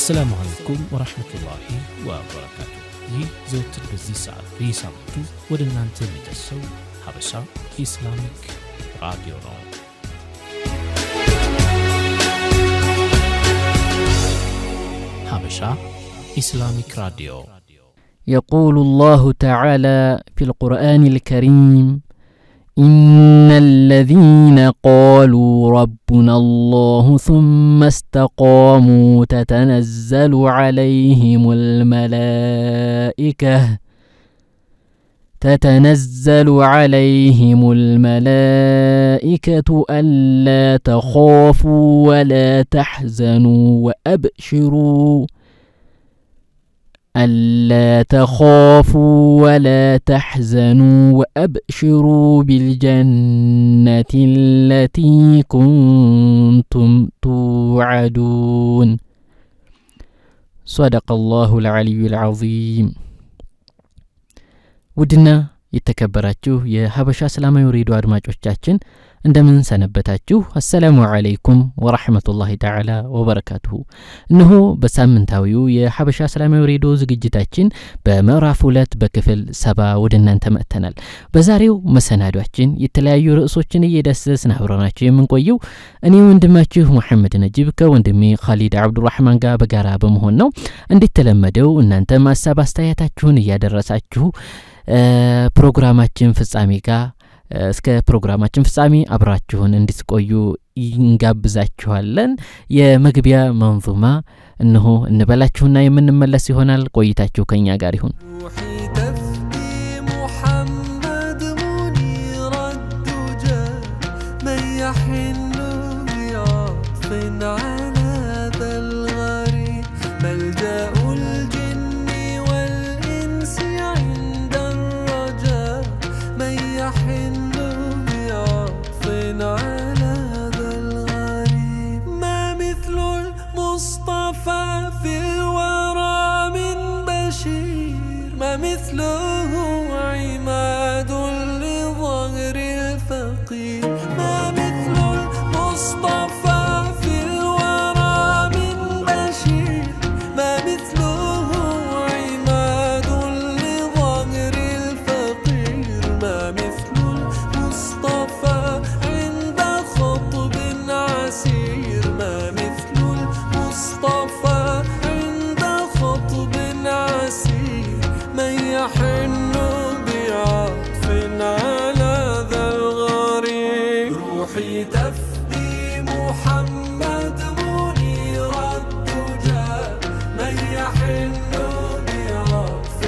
السلام عليكم ورحمة الله وبركاته. ይህ ዘወትር በዚህ ሰዓት በየሳምንቱ ወደ እናንተ የሚደርሰው ሀበሻ ኢስላሚክ ራዲዮ ነው። ሀበሻ ኢስላሚክ ራዲዮ يقول الله تعالى في القرآن الكريم إن الذين قالوا ربنا الله ثم استقاموا تتنزل عليهم الملائكة ألا تخافوا ولا تحزنوا وأبشروا بالجنة التي كنتم توعدون. صدق الله العلي العظيم. ودنا የተከበራችሁ የሀበሻ እስላማዊ ሬዲዮ አድማጮቻችን እንደምን ሰነበታችሁ? አሰላሙ አለይኩም ወራህመቱላሂ ተዓላ ወበረካቱሁ። እነሆ በሳምንታዊው የሀበሻ እስላማዊ ሬዲዮ ዝግጅታችን በምዕራፍ 2 በክፍል 7 ወደ እናንተ መጥተናል። በዛሬው መሰናዷችን የተለያዩ ርዕሶችን እየዳሰስን አብረናችሁ የምንቆየው እኔ ወንድማችሁ መሐመድ ነጂብ ከወንድሜ ኻሊድ አብዱራህማን ጋር በጋራ በመሆን ነው። እንደተለመደው እናንተም ሀሳብ አስተያየታችሁን እያደረሳችሁ ፕሮግራማችን ፍጻሜ ጋር እስከ ፕሮግራማችን ፍጻሜ አብራችሁን እንድትቆዩ እንጋብዛችኋለን። የመግቢያ መንዙማ እነሆ እንበላችሁና የምንመለስ ይሆናል። ቆይታችሁ ከኛ ጋር ይሁን። مثله عماد لظهر الفقير ما مثل المصطفى في الورى من بشير ما مثله عماد لظهر الفقير ما مثل المصطفى عند خطب عسير ما مثل المصطفى عند خطب عسير من يحن بعطف على ذا الغريب روحي تفدي محمد منير الدجى من يحن بعطف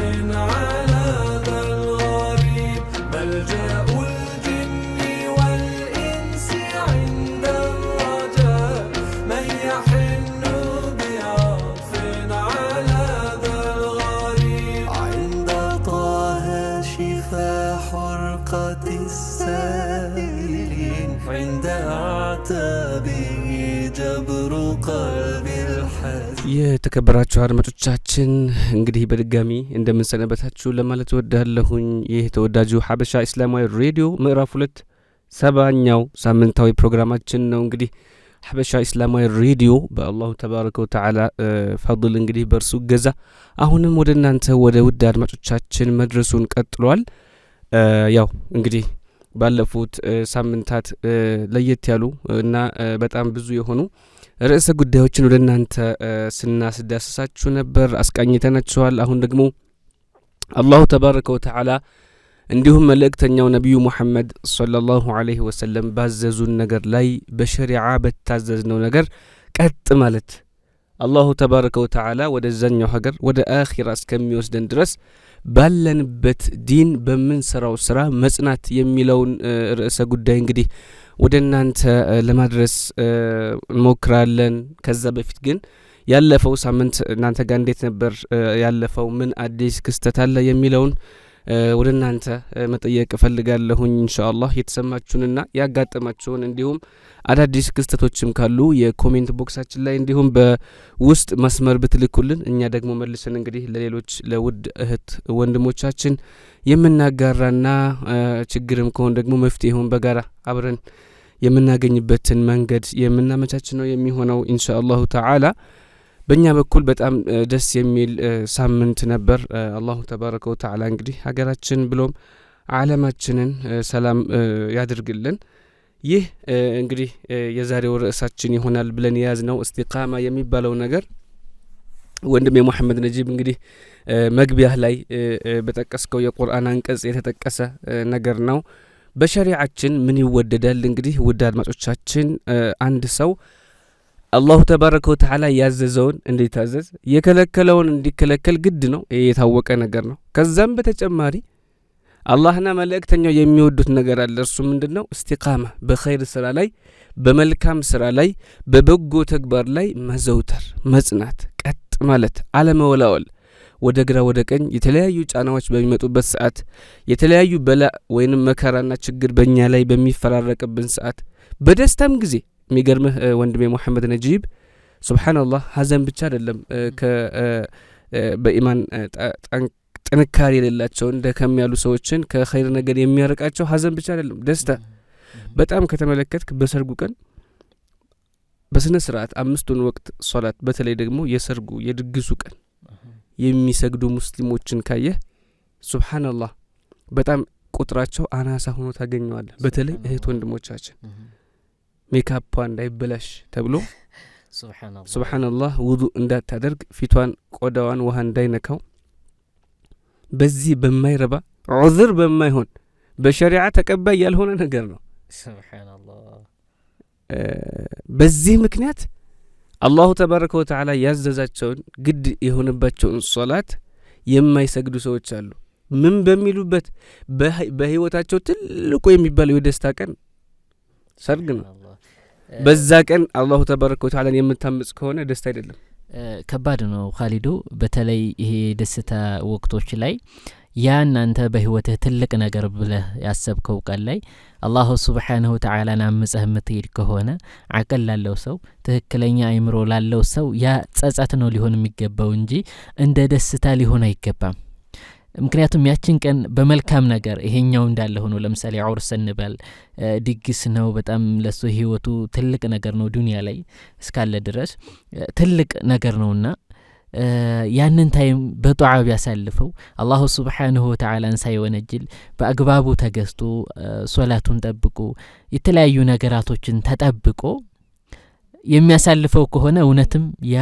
على ذا الغريب ملجأ الجن والإنس عند الرجاء من يحن بعطف على ذا الغريب حرقة السائلين عند أعتابه جبر قلب الحزين የተከበራችሁ አድማጮቻችን እንግዲህ በድጋሚ እንደምንሰነበታችሁ ለማለት ወዳለሁኝ። ይህ ተወዳጁ ሀበሻ እስላማዊ ሬዲዮ ምዕራፍ 2 7ኛው ሳምንታዊ ፕሮግራማችን ነው። እንግዲህ ሀበሻ እስላማዊ ሬዲዮ በአላሁ ተባረከ ወተዓላ ፈضል እንግዲህ በርሱ ገዛ አሁንም ወደ እናንተ ወደ ውድ አድማጮቻችን መድረሱን ቀጥሏል። ያው እንግዲህ ባለፉት ሳምንታት ለየት ያሉ እና በጣም ብዙ የሆኑ ርዕሰ ጉዳዮችን ወደ እናንተ ስናስዳስሳችሁ ነበር፣ አስቃኝተናችኋል። አሁን ደግሞ አላሁ ተባረከ ወተዓላ እንዲሁም መልእክተኛው ነቢዩ ሙሐመድ ሰለላሁ ዐለይሂ ወሰለም ባዘዙን ነገር ላይ በሸሪዓ በታዘዝነው ነገር ቀጥ ማለት አላሁ ተባረከ ወተዓላ ወደዛኛው ሀገር ወደ አኺራ እስከሚወስደን ድረስ ባለንበት ዲን በምንሰራው ስራ መጽናት የሚለውን ርዕሰ ጉዳይ እንግዲህ ወደ እናንተ ለማድረስ እንሞክራለን። ከዛ በፊት ግን ያለፈው ሳምንት እናንተ ጋር እንዴት ነበር ያለፈው፣ ምን አዲስ ክስተት አለ የሚለውን ወደ እናንተ መጠየቅ እፈልጋለሁኝ። ኢንሻአላህ የተሰማችሁንና ያጋጠማችሁን እንዲሁም አዳዲስ ክስተቶችም ካሉ የኮሜንት ቦክሳችን ላይ እንዲሁም በውስጥ መስመር ብትልኩልን እኛ ደግሞ መልሰን እንግዲህ ለሌሎች ለውድ እህት ወንድሞቻችን የምናጋራና ችግርም ከሆነ ደግሞ መፍትሄውን በጋራ አብረን የምናገኝበትን መንገድ የምናመቻች ነው የሚሆነው ኢንሻአላሁ ተዓላ። በእኛ በኩል በጣም ደስ የሚል ሳምንት ነበር። አላሁ ተባረከ ወተዓላ እንግዲህ ሀገራችን ብሎም ዓለማችንን ሰላም ያድርግልን። ይህ እንግዲህ የዛሬው ርዕሳችን ይሆናል ብለን የያዝነው እስቲቃማ የሚባለው ነገር ወንድሜ ሙሐመድ ነጂብ እንግዲህ መግቢያህ ላይ በጠቀስከው የቁርአን አንቀጽ የተጠቀሰ ነገር ነው። በሸሪዓችን ምን ይወደዳል? እንግዲህ ውድ አድማጮቻችን አንድ ሰው አላሁ ተባረከ ወተዓላ ያዘዘውን እንዲታዘዝ የከለከለውን እንዲከለከል ግድ ነው። ይሄ የታወቀ ነገር ነው። ከዛም በተጨማሪ አላህና መልእክተኛው የሚወዱት ነገር አለ። እርሱ ምንድነው? እስቲቃማ፣ በኸይር ስራ ላይ፣ በመልካም ስራ ላይ፣ በበጎ ተግባር ላይ መዘውተር፣ መጽናት፣ ቀጥ ማለት፣ አለመወላወል፣ ወደ ግራ ወደ ቀኝ የተለያዩ ጫናዎች በሚመጡበት ሰዓት፣ የተለያዩ በላ ወይንም መከራና ችግር በእኛ ላይ በሚፈራረቅብን ሰዓት፣ በደስታም ጊዜ የሚገርምህ ወንድሜ ሙሐመድ ነጂብ ሱብሓነላህ ሀዘን ብቻ አይደለም በኢማን ጥንካሬ የሌላቸውን ደከም ያሉ ሰዎችን ከኸይር ነገር የሚያርቃቸው ሀዘን ብቻ አይደለም፣ ደስታ በጣም ከተመለከትክ በሰርጉ ቀን በስነ ስርዓት 5ቱን ወቅት ሶላት በተለይ ደግሞ የሰርጉ የድግሱ ቀን የሚሰግዱ ሙስሊሞችን ካየህ ሱብሓነላህ በጣም ቁጥራቸው አናሳ ሆኖ ታገኘዋለህ። በተለይ እህት ወንድሞቻችን ሜካፓ እንዳይበላሽ ተብሎ ሱብሓነላህ ውዱእ እንዳታደርግ ፊቷን ቆዳዋን ውሃ እንዳይነካው በዚህ በማይረባ ዑዝር በማይሆን በሸሪዓ ተቀባይ ያልሆነ ነገር ነው። ሱብሓነላህ በዚህ ምክንያት አላሁ ተባረከ ወተዓላ ያዘዛቸውን ግድ የሆነባቸውን ሶላት የማይሰግዱ ሰዎች አሉ። ምን በሚሉበት በህይወታቸው ትልቁ የሚባለው የደስታ ቀን ሰርግ ነው። በዛ ቀን አላሁ ተባረከ ወተዓላን የምታምጽ ከሆነ ደስታ አይደለም፣ ከባድ ነው። ኻሊዱ በተለይ ይሄ ደስታ ወቅቶች ላይ ያ እናንተ በህይወትህ ትልቅ ነገር ብለህ ያሰብከው ቀን ላይ አላሁ ሱብሓነሁ ወተዓላን አምጸህ የምትሄድ ከሆነ አቅል ላለው ሰው ትክክለኛ አይምሮ ላለው ሰው ያ ጸጸት ነው ሊሆን የሚገባው እንጂ እንደ ደስታ ሊሆን አይገባም። ምክንያቱም ያችን ቀን በመልካም ነገር ይሄኛው እንዳለ ሆኖ ለምሳሌ ዑርስ እንበል ድግስ ነው፣ በጣም ለሱ ህይወቱ ትልቅ ነገር ነው። ዱንያ ላይ እስካለ ድረስ ትልቅ ነገር ነውና ያንን ታይም በዱዓ ቢያሳልፈው አላሁ ሱብሓነሁ ወተዓላን ሳይወነጅል በአግባቡ ተገዝቶ ሶላቱን ጠብቆ የተለያዩ ነገራቶችን ተጠብቆ የሚያሳልፈው ከሆነ እውነትም ያ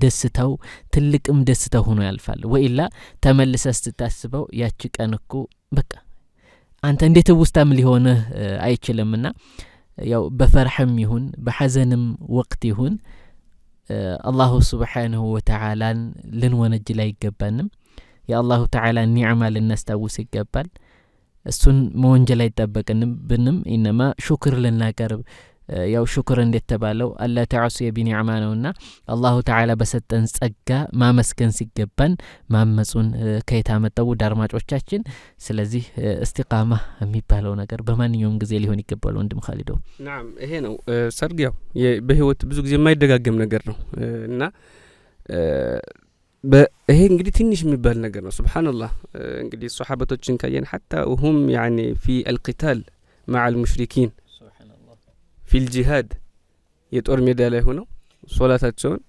ደስታው ትልቅም ደስታ ሆኖ ያልፋል። ወኢላ ተመልሰህ ስታስበው ያቺ ቀን እኮ በቃ አንተ እንዴት ውስታም ሊሆንህ አይችልምና ያው በፈርሕም ይሁን በሐዘንም ወቅት ይሁን አላሁ ሱብሓነሁ ወተዓላን ልንወነጅል አይገባንም። የአላሁ ተዓላን ኒዕማ ልናስታውስ ይገባል። እሱን መወንጀል አይጠበቅንም ብንም ኢነማ ሹክር ልናቀርብ ያው ሹክር እንዴት ተባለው አላ ተዓሲየ ቢኒዕማ ነውና አላሁ ተዓላ በሰጠን ጸጋ ማመስገን ሲገባን ማመጹን ከየት አመጣው አድማጮቻችን። ስለዚህ እስቲቃማ የሚባለው ነገር በማንኛውም ጊዜ ሊሆን ይገባል። ወንድም ኻሊዶ ናም ይሄ ነው ሰርግ ያው በህይወት ብዙ ጊዜ የማይደጋገም ነገር ነው እና ይሄ እንግዲህ ትንሽ የሚባል ነገር ነው። ሱብሓነላህ እንግዲህ ሱሐበቶችን ካየን حتى وهم يعني في القتال مع المشركين في الجهاد የጦር ሜዳ ላይ ሆነው ሶላታቸውን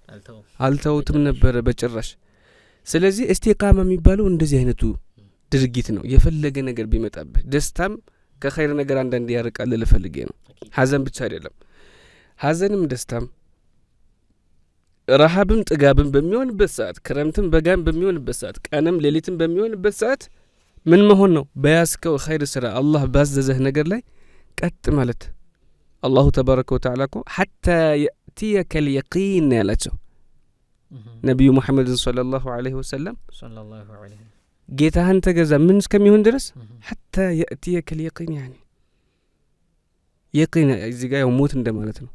አልተውትም ነበር በጭራሽ። ስለዚህ እስቲቃማ የሚባለው እንደዚህ አይነቱ ድርጊት ነው። የፈለገ ነገር ቢመጣብህ ደስታም ከኸይር ነገር አንዳንድ ያርቃል ለፈልጌ ነው። ሀዘን ብቻ አይደለም፣ ሀዘንም ደስታም ረሃብም ጥጋብም በሚሆንበት ሰዓት፣ ክረምትም በጋም በሚሆንበት ሰዓት፣ ቀንም ሌሊትም በሚሆንበት ሰዓት ምን መሆን ነው? በያዝከው ኸይር ስራ አላህ ባዘዘህ ነገር ላይ ቀጥ ማለት። አላሁ ተባረከ ወተዓላ እኮ ሐታ የእትየከ ልየቂን ያላቸው ነቢዩ ሙሐመድን ሰለላሁ ዐለይሂ ወሰለም ጌታህን ተገዛ ምን እስከሚሆን ድረስ ሐታ የእትየከ ልየቂን ያኒ የቂን እዚህ ጋር ያው ሞት እንደማለት ነው።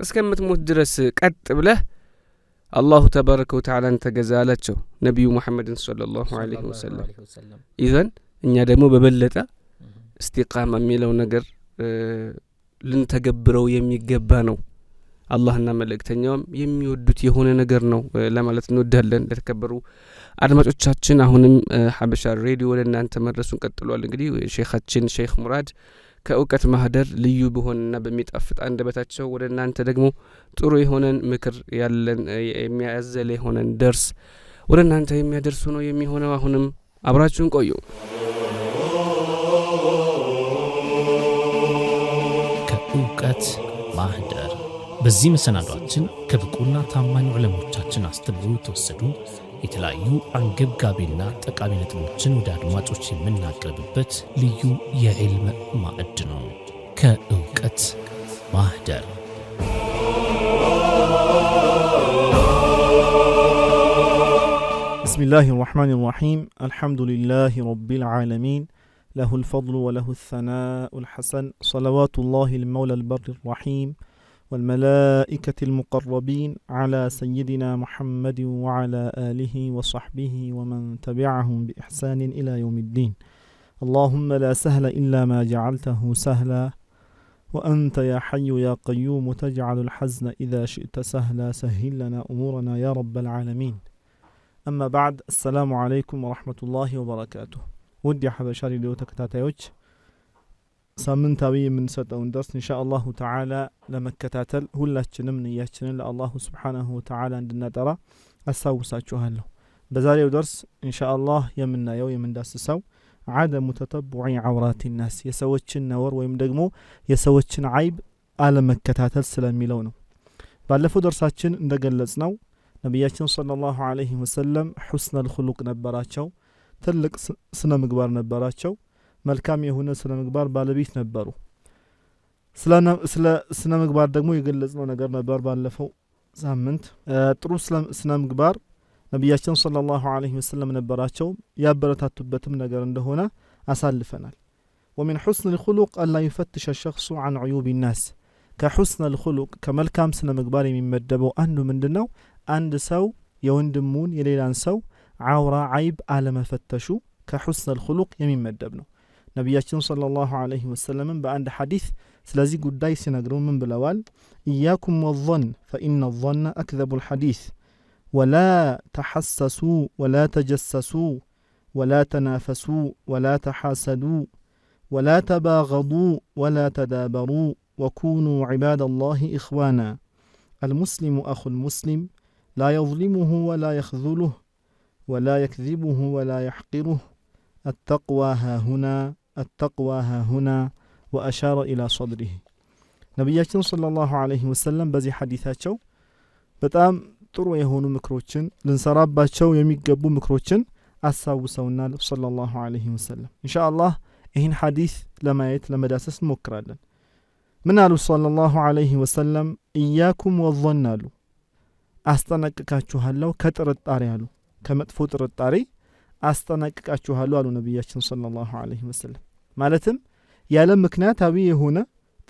እስከምትሞት ድረስ ቀጥ ብለህ አላሁ ተባረከ ወተዓላን ተገዛ አላቸው ነቢዩ ሙሐመድን ሰለላሁ ዐለይሂ ወሰለም። ኢዘን እኛ ደግሞ በበለጠ እስቲቃማ የሚለው ነገር ልንተገብረው የሚገባ ነው። አላህና መልእክተኛውም የሚወዱት የሆነ ነገር ነው ለማለት እንወዳለን። ለተከበሩ አድማጮቻችን አሁንም ሀበሻ ሬዲዮ ለእናንተ መድረሱን ቀጥሏል። እንግዲህ ሼኻችን ሼክ ሙራድ ከእውቀት ማህደር ልዩ በሆነና በሚጣፍጥ አንደበታቸው ወደ እናንተ ደግሞ ጥሩ የሆነን ምክር ያለን የሚያዘለ የሆነን ደርስ ወደ እናንተ የሚያደርሱ ነው የሚሆነው። አሁንም አብራችሁን ቆዩ። ከእውቀት ማህደር በዚህ መሰናዷችን ከብቁና ታማኝ ዑለሞቻችን አስተምሮ የተወሰዱ የተለያዩ አንገብጋቢና ጠቃሚ ነጥቦችን ወደ አድማጮች የምናቀርብበት ልዩ የዕልም ማዕድ ነው። ከእውቀት ማህደር بسم الله الرحمن الرحيم الحمد لله رب العالمين له الفضل وله الثناء الحسن صلوات الله المولى البر الرحيم والملائكة المقربين على سيدنا محمد وعلى آله وصحبه ومن تبعهم بإحسان إلى يوم الدين اللهم لا سهل إلا ما جعلته سهلا وأنت يا حي يا قيوم تجعل الحزن إذا شئت سهلا سهل لنا أمورنا يا رب العالمين أما بعد السلام عليكم ورحمة الله وبركاته ودي حبشا راديو ተከታታዮች ሳምንታዊ የምንሰጠውን ደርስ ኢንሻአላሁ ተዓላ ለመከታተል ሁላችንም ንያችንን ለአላሁ ሱብሓነሁ ወተዓላ እንድናጠራ አሳውሳችኋለሁ። በዛሬው ደርስ ኢንሻአላህ የምናየው የምንዳስሰው عدم تتبع عورات الناس የሰዎችን ነውር ወይም ደግሞ የሰዎችን አይብ አለመከታተል ስለሚለው ነው። ባለፈው ደርሳችን እንደገለጽነው ነብያችን ሰለላሁ ዐለይሂ ወሰለም ሁስነል ኹሉቅ ነበራቸው፣ ትልቅ ስነ ምግባር ነበራቸው፣ መልካም የሆነ ስነ ምግባር ባለቤት ነበሩ። ስለ ስነ ምግባር ደግሞ የገለጽነው ነገር ነበር ባለፈው ሳምንት። ጥሩ ስነ ምግባር ነብያችን ሰለላሁ ዐለይሂ ወሰለም ነበራቸው፣ ያበረታቱበትም ነገር እንደሆነ አሳልፈናል። ومن حسن الخلق الا يفتش الشخص عن عيوب الناس كحسن الخلق كملكام سነ ምግባር የሚመደበው አንዱ ምንድነው? አንድ ሰው የወንድሙን የሌላን ሰው عورة عيب አለመፈተሹ كحسن الخلق የሚመደብ ነው። ነብያችን ሰለላሁ ዐለይሂ ወሰለም በአንድ ሐዲስ ስለዚህ ጉዳይ ሲነግሩ ምን ብለዋል? إياكم والظن فإن الظن أكذب الحديث ولا تحسسوا ولا تجسسوا ولا تنافسوا ولا تحاسدوا ولا تباغضوا ولا تدابروا وكونوا عباد الله إخوانا المسلم أخو المسلم لا يظلمه ولا يخذله ولا يكذبه ولا يحقره التقوى ها هنا التقوى ها هنا وأشار إلى صدره ነብያችን ሰለላሁ ዐለይሂ ወሰለም በዚህ ሐዲሳቸው በጣም ጥሩ የሆኑ ምክሮችን ልንሰራባቸው የሚገቡ ምክሮችን አሳውሰውናል ሰለላሁ ዐለይሂ ወሰለም። ኢንሻአላህ ይህን ሐዲስ ለማየት ለመዳሰስ እንሞክራለን። ምን አሉ ሰለላሁ ዐለይሂ ወሰለም? ኢያኩም ወظن አሉ፣ አስጠነቅቃችኋለሁ ከጥርጣሬ አሉ፣ ከመጥፎ ጥርጣሬ አስጠነቅቃችኋለሁ አሉ ነብያችን ሰለላሁ ዐለይሂ ወሰለም። ማለትም ያለ ምክንያታዊ የሆነ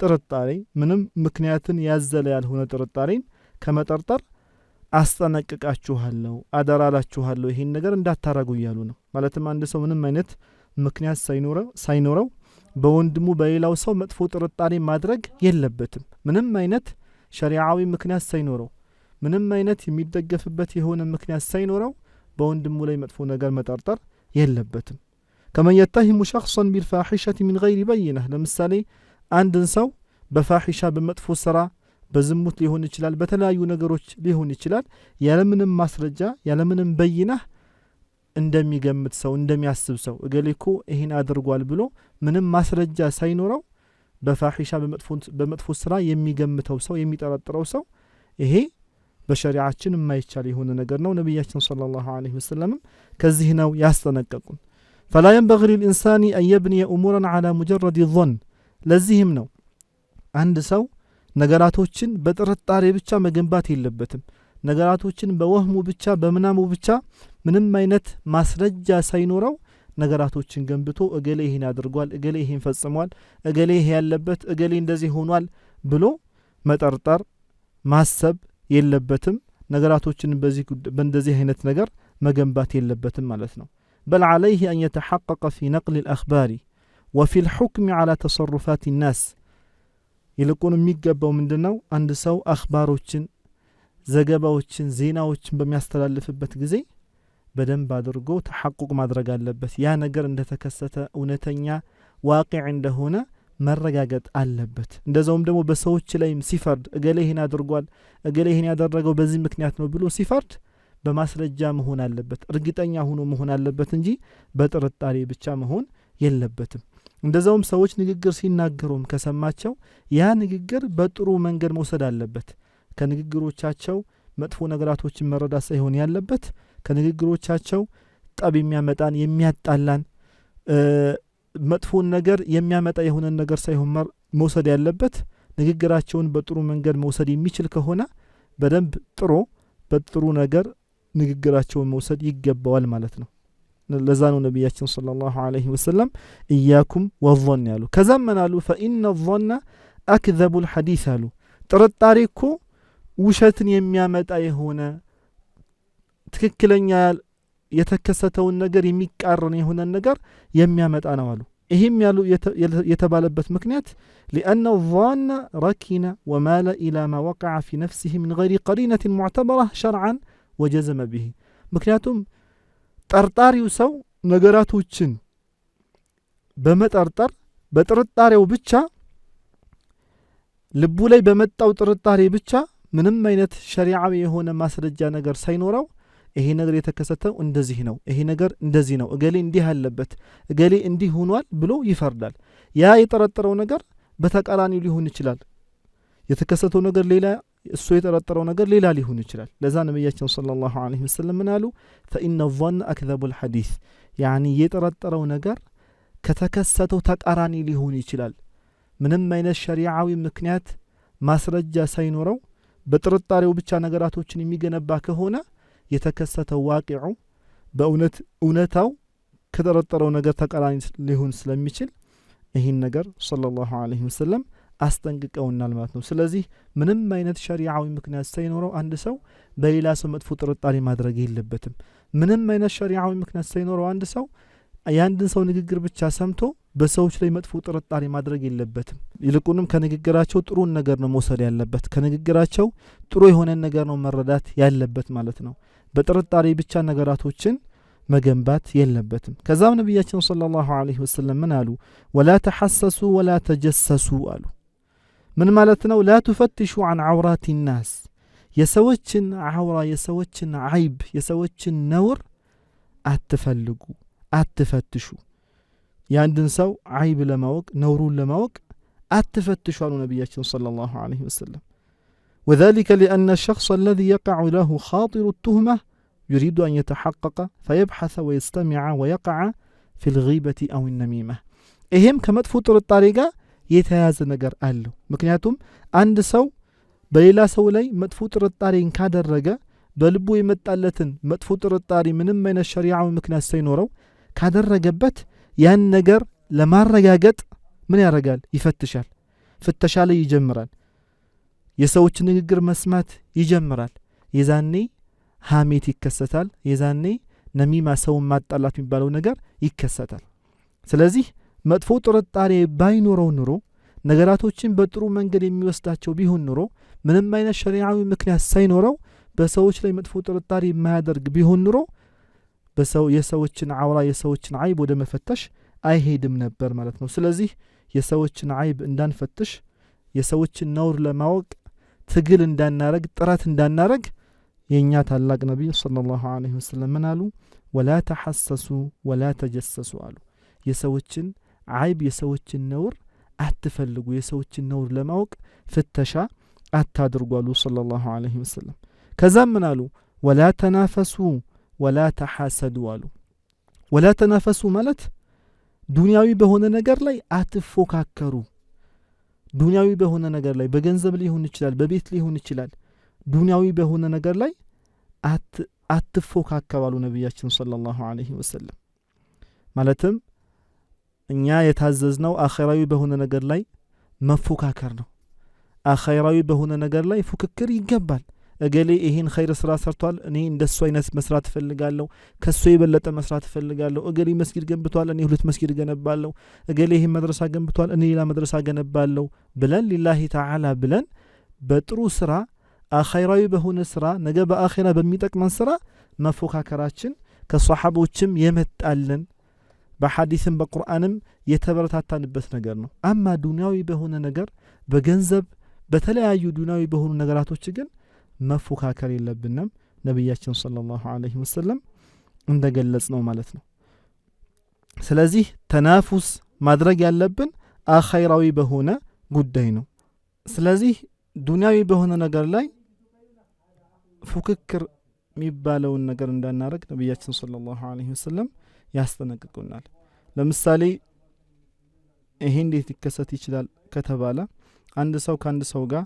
ጥርጣሬ ምንም ምክንያትን ያዘለ ያልሆነ ጥርጣሬን ከመጠርጠር አስጠነቅቃችኋለሁ፣ አደራላችኋለሁ ይሄን ነገር እንዳታረጉ እያሉ ነው። ማለትም አንድ ሰው ምንም አይነት ምክንያት ሳይኖረው በወንድሙ በሌላው ሰው መጥፎ ጥርጣሬ ማድረግ የለበትም። ምንም አይነት ሸሪዓዊ ምክንያት ሳይኖረው ምንም አይነት የሚደገፍበት የሆነ ምክንያት ሳይኖረው በወንድሙ ላይ መጥፎ ነገር መጠርጠር የለበትም። كما يتهم شخصا بالفاحشة من غير بينة ለምሳሌ አንድን ሰው በፋሒሻ በመጥፎ ስራ በዝሙት ሊሆን ይችላል፣ በተለያዩ ነገሮች ሊሆን ይችላል፣ ያለምንም ማስረጃ ያለምንም በይነህ እንደሚገምት ሰው እንደሚያስብ ሰው እገሌኮ ይሄን አድርጓል ብሎ ምንም ማስረጃ ሳይኖረው በፋሒሻ በመጥፎ ስራ የሚገምተው ሰው የሚጠረጥረው ሰው ይሄ በሸሪዓችን የማይቻል የሆነ ነገር ነው። ነብያችን ሰለላሁ ዐለይሂ ወሰለም ከዚህ ነው ያስጠነቀቁን። فلا ينبغي للإنسان أن يبني أمورا على مجرد الظن ለዚህም ነው አንድ ሰው ነገራቶችን በጥርጣሬ ብቻ መገንባት የለበትም። ነገራቶችን በወህሙ ብቻ በመናሙ ብቻ ምንም አይነት ማስረጃ ሳይኖረው ነገራቶችን ገንብቶ እገሌ ይሄን አድርጓል፣ እገሌ ይሄን ፈጽሟል፣ እገሌ ይሄ ያለበት እገሌ እንደዚህ ሆኗል ብሎ መጠርጠር ማሰብ የለበትም። ነገራቶችን በእንደዚህ አይነት ነገር መገንባት የለበትም ማለት ነው። بل عليه أن يتحقق في نقل الأخبار وفي الحكم على تصرفات الناس ይልቁን የሚገባው ምንድነው? አንድ ሰው አኽባሮችን ዘገባዎችን ዜናዎችን በሚያስተላልፍበት ጊዜ በደንብ አድርጎ ተሐቁቅ ማድረግ አለበት። ያ ነገር እንደተከሰተ እውነተኛ ዋቂዕ እንደሆነ መረጋገጥ አለበት እንደዛውም ደግሞ በሰዎች ላይም ሲፈርድ እገሌ ይሄን አድርጓል እገሌ ይሄን ያደረገው በዚህ ምክንያት ነው ብሎ ሲፈርድ በማስረጃ መሆን አለበት እርግጠኛ ሆኖ መሆን አለበት እንጂ በጥርጣሬ ብቻ መሆን የለበትም እንደዛውም ሰዎች ንግግር ሲናገሩም ከሰማቸው ያ ንግግር በጥሩ መንገድ መውሰድ አለበት ከንግግሮቻቸው መጥፎ ነገራቶችን መረዳት ሳይሆን ያለበት ከንግግሮቻቸው ጠብ የሚያመጣን የሚያጣላን መጥፎን ነገር የሚያመጣ የሆነ ነገር ሳይሆን መውሰድ ያለበት ንግግራቸውን በጥሩ መንገድ መውሰድ የሚችል ከሆነ በደንብ በጥሩ ነገር ንግግራቸውን መውሰድ ይገባዋል ማለት ነው ለዛ ነው ነብያችን ሰለላሁ ዐለይሂ ወሰለም ኢያኩም ወظن ያሉ ከዛም ምናሉ فإن الظن أكذب الحديث አሉ ጥርጣሬ እኮ ውሸትን የሚያመጣ የሆነ ትክክለኛ የተከሰተውን ነገር የሚቃረን የሆነ ነገር የሚያመጣ ነው አሉ ይሄም ያሉ የተባለበት ምክንያት لأن الظن ركن ومال إلى ما وقع في نفسه من غير قرينة معتبرة شرعا وجزم به ምክንያቱም ጠርጣሪው ሰው ነገራቶችን በመጠርጠር በጥርጣሬው ብቻ ልቡ ላይ በመጣው ጥርጣሬ ብቻ ምንም አይነት ሸሪዓዊ የሆነ ማስረጃ ነገር ሳይኖረው ይሄ ነገር የተከሰተው እንደዚህ ነው ይሄ ነገር እንደዚህ ነው እገሌ እንዲህ አለበት እገሌ እንዲህ ሆኗል ብሎ ይፈርዳል ያ የጠረጠረው ነገር በተቃራኒው ሊሆን ይችላል የተከሰተው ነገር ሌላ እሱ የጠረጠረው ነገር ሌላ ሊሆን ይችላል ለዛ ነብያችን ሰለላሁ ዐለይሂ ወሰለም ምናሉ فإن الظن أكذب الحديث يعني የጠረጠረው ነገር ከተከሰተው ተቃራኒ ሊሆን ይችላል ምንም አይነት ሸሪዓዊ ምክንያት ማስረጃ ሳይኖረው በጥርጣሬው ብቻ ነገራቶችን የሚገነባ ከሆነ የተከሰተው ዋቂዑ በእውነታው ከተጠረጠረው ነገር ተቃራኒ ሊሆን ስለሚችል ይህን ነገር ሰለላሁ ዐለይሂ ወሰለም አስጠንቅቀውናል ማለት ነው ስለዚህ ምንም አይነት ሸሪዓዊ ምክንያት ሳይኖረው አንድ ሰው በሌላ ሰው መጥፎ ጥርጣሬ ማድረግ የለበትም ምንም አይነት ሸሪዓዊ ምክንያት ሳይኖረው አንድ ሰው ያንድን ሰው ንግግር ብቻ ሰምቶ በሰዎች ላይ መጥፎ ጥርጣሬ ማድረግ የለበትም ይልቁንም ከንግግራቸው ጥሩ ነገር ነው መውሰድ ያለበት ከንግግራቸው ጥሩ የሆነ ነገር ነው መረዳት ያለበት ማለት ነው በጥርጣሬ ብቻ ነገራቶችን መገንባት የለበትም ከዛም ነብያችን ሰለላሁ ዐለይሂ ወሰለም ምን አሉ ወላ ተሐሰሱ ወላ ተጀሰሱ አሉ ምን ማለት ነው ላ تفتشوا عن عورات الناس የሰዎችን አውራ የሰዎችን አይብ የሰዎችን ነውር አትፈልጉ አትፈትሹ ያንድን ሰው አይብ ለማወቅ ነውሩን ለማወቅ አትፈትሹ አሉ ነብያችን ሰለላሁ ዐለይሂ ወሰለም وذلك لأن الشخص الذي يقع له خاطر التهمة يريد أن يتحقق فيبحث ويستمع ويقع في الغيبة أو النميمة إهم كمدفوت الطريقة የተያዘ ነገር አለው ምክንያቱም አንድ ሰው በሌላ ሰው ላይ መጥፎ ጥርጣሬን ካደረገ በልቡ የመጣለትን መጥፎ ጥርጣሬ ምንም አይነት ሸሪዓዊ ምክንያት ሳይኖረው ካደረገበት ያን ነገር ለማረጋገጥ ምን ያደርጋል ይፈትሻል ፍተሻ ላይ ይጀምራል የሰዎች ንግግር መስማት ይጀምራል የዛኔ ሐሜት ይከሰታል የዛኔ ነሚማ ሰው ማጣላት የሚባለው ነገር ይከሰታል ስለዚህ መጥፎ ጥርጣሬ ባይኖረው ኑሮ ነገራቶችን በጥሩ መንገድ የሚወስዳቸው ቢሆን ኑሮ ምንም አይነት ሸሪዓዊ ምክንያት ሳይኖረው በሰዎች ላይ መጥፎ ጥርጣሬ የማያደርግ ቢሆን ኑሮ የሰዎችን አውራ የሰዎችን አይብ ወደ መፈተሽ አይሄድም ነበር ማለት ነው ስለዚህ የሰዎችን አይብ እንዳንፈትሽ የሰዎችን ነውር ለማወቅ ትግል እንዳናረግ ጥረት እንዳናረግ የኛ ታላቅ ነብይ ሰለላሁ ዐለይሂ ወሰለም ምን አሉ ወላ ተሐሰሱ ወላ ተጀሰሱ አሉ የሰዎችን አይብ የሰዎችን ነውር አትፈልጉ የሰዎችን ነውር ለማወቅ ፍተሻ አታድርጉ አሉ ሰለላሁ ዐለይሂ ወሰለም ከዛም ምን አሉ ወላ ተናፈሱ ወላ ተሐሰዱ አሉ ወላ ተናፈሱ ማለት ዱንያዊ በሆነ ነገር ላይ አትፎካከሩ ዱንያዊ በሆነ ነገር ላይ በገንዘብ ሊሆን ይችላል በቤት ሊሆን ይችላል ዱንያዊ በሆነ ነገር ላይ አትፎካከሩ አሉ ነብያችን ሰለላሁ ዐለይሂ ወሰለም ማለትም እኛ የታዘዝነው አኺራዊ በሆነ ነገር ላይ መፎካከር ነው አኺራዊ በሆነ ነገር ላይ ፉክክር ይገባል እገሌ ይሄን ኸይር ስራ ሰርቷል እኔ እንደሱ አይነት መስራት ፈልጋለሁ ከሱ የበለጠ መስራት ፈልጋለሁ እገሌ መስጊድ ገንብቷል እኔ ሁለት መስጊድ ገነባለሁ እገሌ ይሄን መድረሳ ገንብቷል እኔ ሌላ መድረሳ ገነባለሁ ብለን ሊላሂ ተዓላ ብለን በጥሩ ስራ አኺራዊ በሆነ ስራ ነገ በአኺራ በሚጠቅመን ስራ መፎካከራችን ከሷሐቦችም የመጣልን በሐዲስም በቁርአንም የተበረታታንበት ነገር ነው። አማ ዱንያዊ በሆነ ነገር በገንዘብ በተለያዩ ዱንያዊ በሆኑ ነገራቶች ግን መፎካከር የለብንም ነብያችን ሰለላሁ ዐለይሂ ወሰለም እንደገለጽ ነው ማለት ነው። ስለዚህ ተናፉስ ማድረግ ያለብን አኺራዊ በሆነ ጉዳይ ነው። ስለዚህ ዱንያዊ በሆነ ነገር ላይ ፉክክር የሚባለውን ነገር እንዳናረግ ነብያችን ሰለላሁ ዐለይሂ ወሰለም ያስጠነቅቁናል። ለምሳሌ ይሄ እንዴት ሊከሰት ይችላል ከተባለ አንድ ሰው ከአንድ ሰው ጋር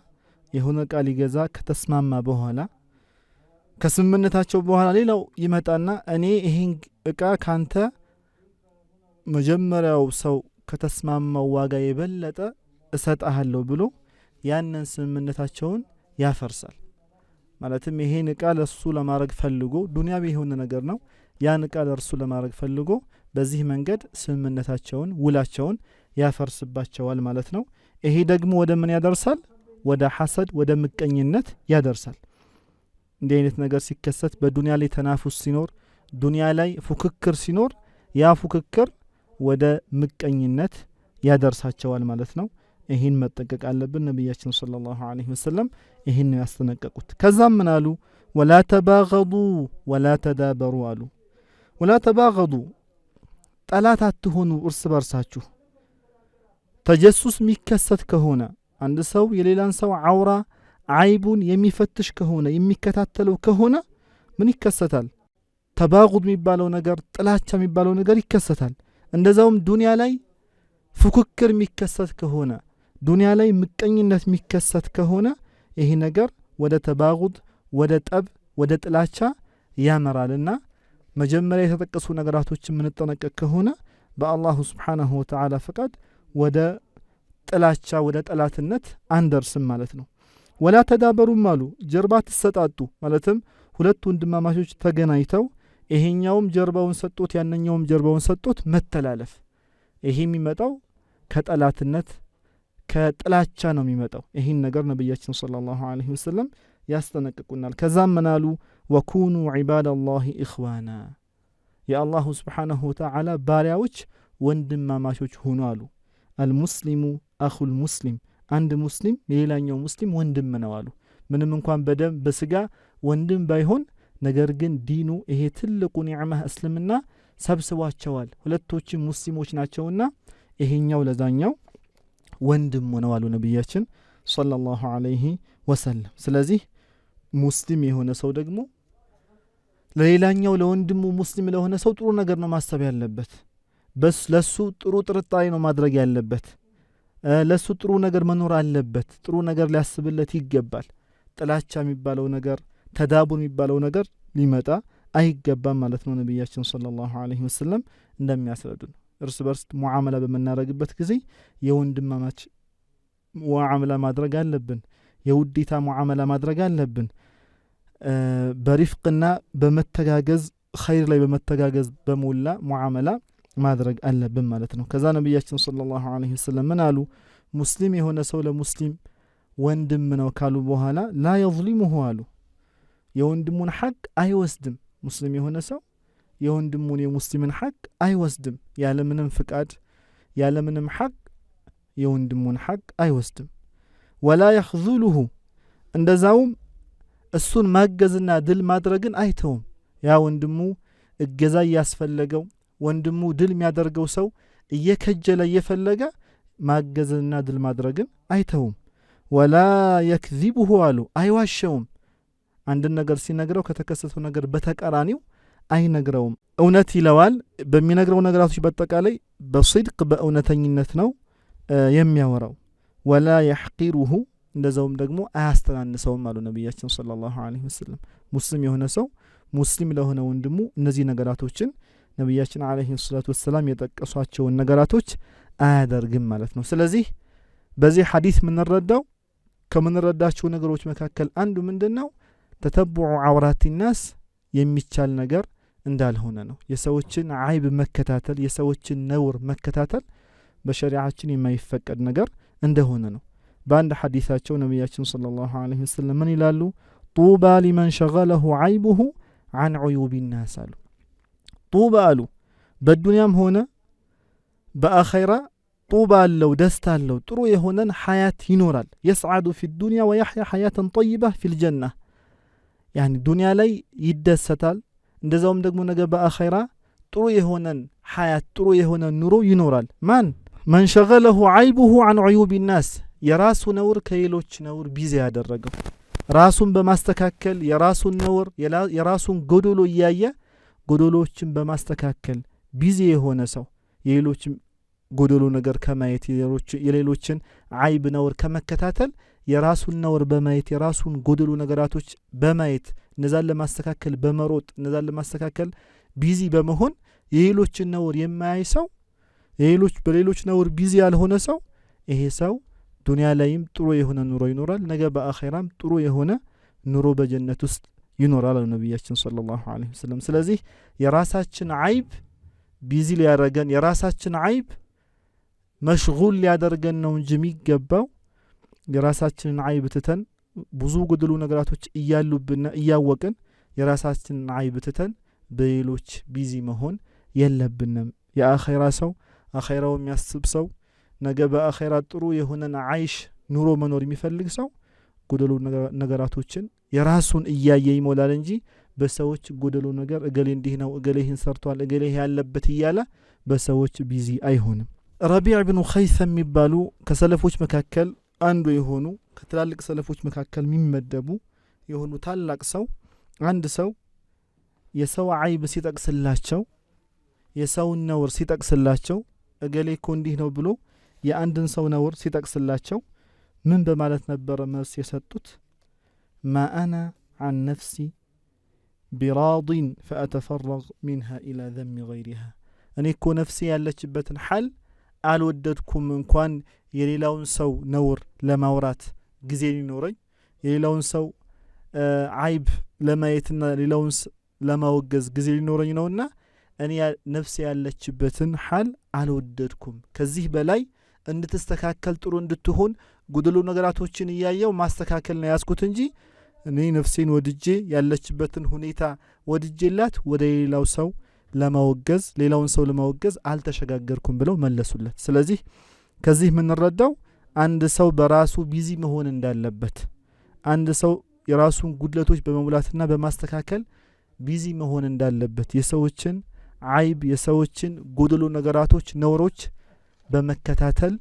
የሆነ ዕቃ ሊገዛ ከተስማማ በኋላ ከስምምነታቸው በኋላ ሌላው ይመጣና እኔ ይሄን ዕቃ ካንተ መጀመሪያው ሰው ከተስማማው ዋጋ የበለጠ እሰጣለሁ ብሎ ያንን ስምምነታቸውን ያፈርሳል። ማለትም ይሄን ዕቃ ለሱ ለማድረግ ፈልጎ ዱንያዊ የሆነ ነገር ነው። ያን ዕቃ ለርሱ ለማድረግ ፈልጎ በዚህ መንገድ ስምምነታቸውን ውላቸውን ያፈርስባቸዋል ማለት ነው። ይሄ ደግሞ ወደ ምን ያደርሳል? ወደ ሐሰድ ወደ ምቀኝነት ያደርሳል። እንዲህ አይነት ነገር ሲከሰት በዱንያ ላይ ተናፉስ ሲኖር ዱንያ ላይ ፉክክር ሲኖር ያ ፉክክር ወደ ምቀኝነት ያደርሳቸዋል ማለት ነው። ይህን መጠንቀቅ አለብን። ነብያችን ሰለላሁ ዐለይሂ ወሰለም ይህን ነው ያስጠነቀቁት። ከዛም ምን አሉ? ወላ ተባገዱ ወላ ተዳበሩ አሉ። ወላ ተባገዱ ጠላት አትሆኑ እርስ በርሳችሁ። ተጀሱስ የሚከሰት ከሆነ አንድ ሰው የሌላን ሰው አውራ አይቡን የሚፈትሽ ከሆነ የሚከታተለው ከሆነ ምን ይከሰታል? ተባጉድ የሚባለው ነገር ጥላቻ የሚባለው ነገር ይከሰታል። እንደዛውም ዱንያ ላይ ፉክክር የሚከሰት ከሆነ ዱንያ ላይ ምቀኝነት የሚከሰት ከሆነ ይሄ ነገር ወደ ተባጉድ ወደ ጠብ ወደ ጥላቻ ያመራልና መጀመሪያ የተጠቀሱ ነገራቶችን የምንጠነቀቅ ከሆነ በአላሁ ስብሓናሁ ወተዓላ ፈቃድ ወደ ጥላቻ ወደ ጠላትነት አንደርስም ማለት ነው። ወላ ተዳበሩም አሉ። ጀርባ ትሰጣጡ ማለትም ሁለት ወንድማማቾች ተገናኝተው ይሄኛውም ጀርባውን ሰጥቶት ያንኛውም ጀርባውን ሰጥቶት መተላለፍ፣ ይሄ የሚመጣው ከጠላትነት ከጥላቻ ነው የሚመጣው። ይህን ነገር ነብያችን ሰለላሁ ዐለይሂ ወሰለም ያስጠነቅቁናል። ከዛም ምናሉ? ወኩኑ ዒባደላሂ ኢኽዋና የአላሁ ስብሓናሁ ወተዓላ ባሪያዎች ወንድማማቾች ሁኑ አሉ። አልሙስሊሙ አኹል ሙስሊም አንድ ሙስሊም የሌላኛው ሙስሊም ወንድም ነው አሉ። ምንም እንኳን በደም በስጋ ወንድም ባይሆን ነገር ግን ዲኑ ይሄ ትልቁ ኒዕማ እስልምና ሰብስቧቸዋል። ሁለቶችም ሙስሊሞች ናቸውና ይሄኛው ለዛኛው ወንድም ነው አሉ ነብያችን ሰለላሁ ዐለይሂ ወሰለም። ስለዚህ ሙስሊም የሆነ ሰው ደግሞ ለሌላኛው ለወንድሙ ሙስሊም ለሆነ ሰው ጥሩ ነገር ነው ማሰብ ያለበት። በስ ለሱ ጥሩ ጥርጣሬ ነው ማድረግ ያለበት። ለሱ ጥሩ ነገር መኖር አለበት። ጥሩ ነገር ሊያስብለት ይገባል። ጥላቻ የሚባለው ነገር ተዳቡር የሚባለው ነገር ሊመጣ አይገባም ማለት ነው። ነብያችን ሰለላሁ ዐለይሂ ወሰለም እንደሚያስረዱን እርስ በርስ ሙዓመላ በመናረግበት ጊዜ የወንድማማች ሙዓመላ ማድረግ አለብን። የውዴታ ሙዓመላ ማድረግ አለብን። በሪፍቅና በመተጋገዝ ኸይር ላይ በመተጋገዝ በሞላ ሙዓመላ ማድረግ አለብን ማለት ነው። ከዛ ነብያችን ሰለላሁ ዐለይሂ ወሰለም ምን አሉ? ሙስሊም የሆነ ሰው ለሙስሊም ወንድም ነው ካሉ በኋላ ላ የዝሊሙሁ አሉ። የወንድሙን ሐቅ አይወስድም። ሙስሊም የሆነ ሰው የወንድሙን የሙስሊምን ሐቅ አይወስድም። ያለምንም ፍቃድ ያለምንም ሐቅ የወንድሙን ሐቅ አይወስድም። ወላ የኽዙሉሁ እንደዛውም እሱን ማገዝና ድል ማድረግን አይተውም። ያ ወንድሙ እገዛ እያስፈለገው ወንድሙ ድል የሚያደርገው ሰው እየከጀለ እየፈለገ ማገዝና ድል ማድረግን አይተውም። ወላ የክዚቡሁ አሉ አይዋሸውም። አንድን ነገር ሲነግረው ከተከሰተው ነገር በተቃራኒው አይነግረውም። እውነት ይለዋል። በሚነግረው ነገራቶች በአጠቃላይ በصድቅ በእውነተኝነት ነው የሚያወራው። ወላ የሕቂሩሁ እንደዛውም ደግሞ አያስተናንሰውም አሉ ነቢያችን ሰለላሁ ዐለይሂ ወሰለም። ሙስሊም የሆነ ሰው ሙስሊም ለሆነ ወንድሙ እነዚህ ነገራቶችን ነቢያችን ዐለይሂ ሰላቱ ወሰላም የጠቀሷቸውን ነገራቶች አያደርግም ማለት ነው። ስለዚህ በዚህ ሐዲስ የምንረዳው ከምንረዳቸው ነገሮች መካከል አንዱ ምንድን ነው? ተተቡዑ ዐውራት ናስ የሚቻል ነገር እንዳልሆነ ነው። የሰዎችን አይብ መከታተል የሰዎችን ነውር መከታተል በሸሪዓችን የማይፈቀድ ነገር እንደሆነ ነው። በአንድ ሐዲሳቸው ነቢያችን ሰለላሁ ዐለይሂ ወሰለም ምን ይላሉ? ጡባ ሊመን ሸገለሁ አይቡሁ አን ዑዩቢ ናስ አሉ። ጡባ አሉ በዱንያም ሆነ በአኺራ ጡባ አለው ደስታ አለው ጥሩ የሆነን ሐያት ይኖራል يسعد في الدنيا ويحيا حياة طيبة في الجنة يعني ዱንያ ላይ ይደሰታል እንደዛውም ደግሞ ነገ በአኺራ ጥሩ የሆነን ሐያት ጥሩ የሆነን ኑሮ ይኖራል ማን من شغله عيبه عن عيوب الناس የራሱ ነውር ከሌሎች ነውር ቢዚ ያደረገው ራሱን በማስተካከል የራሱን ነውር የራሱን ጎዶሎ እያየ ጎዶሎችን በማስተካከል ቢዚ የሆነ ሰው የሌሎች ጎዶሎ ነገር ከማየት የሌሎችን አይብ ነውር ከመከታተል የራሱን ነውር በማየት የራሱን ጎዶሎ ነገራቶች በማየት እነዛን ለማስተካከል በመሮጥ እነዛን ለማስተካከል ቢዚ በመሆን የሌሎችን ነውር የማያይ ሰው በሌሎች ነውር ቢዚ ያልሆነ ሰው ይሄ ሰው ዱንያ ላይም ጥሩ የሆነ ኑሮ ይኖራል ነገ በአኺራም ጥሩ የሆነ ኑሮ በጀነት ውስጥ ይኖራል ነብያችን ሰለላሁ ዐለይሂ ወሰለም ስለዚህ የራሳችን አይብ ቢዚ ሊያደርገን የራሳችን አይብ መሽጉል ሊያደርገን ነው እንጂ የሚገባው የራሳችንን አይብ ትተን ብዙ ጎደሉ ነገራቶች እያሉብና እያወቅን የራሳችንን አይብ ትተን በሌሎች ቢዚ መሆን የለብንም የአኺራ ሰው አኺራው የሚያስብ ሰው ነገ በአኺራ ጥሩ የሆነን አይሽ ኑሮ መኖር የሚፈልግ ሰው ጎደሉ ነገራቶችን የራሱን እያየ ይሞላል እንጂ በሰዎች ጎደሉ ነገር እገሌ እንዲህ ነው እገሌ ይህን ሰርቷል እገሌ ያለበት እያለ በሰዎች ቢዚ አይሆንም ረቢዕ ኢብኑ ኸይሰም የሚባሉ ከሰለፎች መካከል አንዱ የሆኑ ከትላልቅ ሰለፎች መካከል የሚመደቡ የሆኑ ታላቅ ሰው አንድ ሰው የሰው አይብ ሲጠቅስላቸው የሰውን ነውር ሲጠቅስላቸው እገሌ እኮ እንዲህ ነው ብሎ የአንድን ሰው ነውር ሲጠቅስላቸው ምን በማለት ነበር መልስ የሰጡት ما أنا عن نفسي براض فأتفرغ منها إلى ذم غيرها أن يكون نفسي ያለችበትን حال አልወደድኩም እንኳን የሌላውን ሰው ነውር ለማውራት ጊዜ ሊኖረኝ የሌላውን ሰው አይብ ለማየትና ሌላውን ለማወገዝ ጊዜ ሊኖረኝ ነውና እኔ ነፍሴ ያለችበትን حال አልወደድኩም ከዚህ በላይ እንድትስተካከል ጥሩ እንድትሆን ጉድሉ ነገራቶችን እያየው ማስተካከል ነው ያስኩት እንጂ እኔ ነፍሴን ወድጄ ያለችበትን ሁኔታ ወድጄላት ወደ ሌላው ሰው ለማወገዝ ሌላውን ሰው ለማወገዝ አልተሸጋገርኩም ብለው መለሱለት ስለዚህ ከዚህ ምን እንረዳው አንድ ሰው በራሱ ቢዚ መሆን እንዳለበት አንድ ሰው የራሱን ጉድለቶች በመሙላትና በማስተካከል ቢዚ መሆን እንዳለበት የሰዎችን አይብ የሰዎችን ጎደሎ ነገራቶች ነውሮች በመከታተል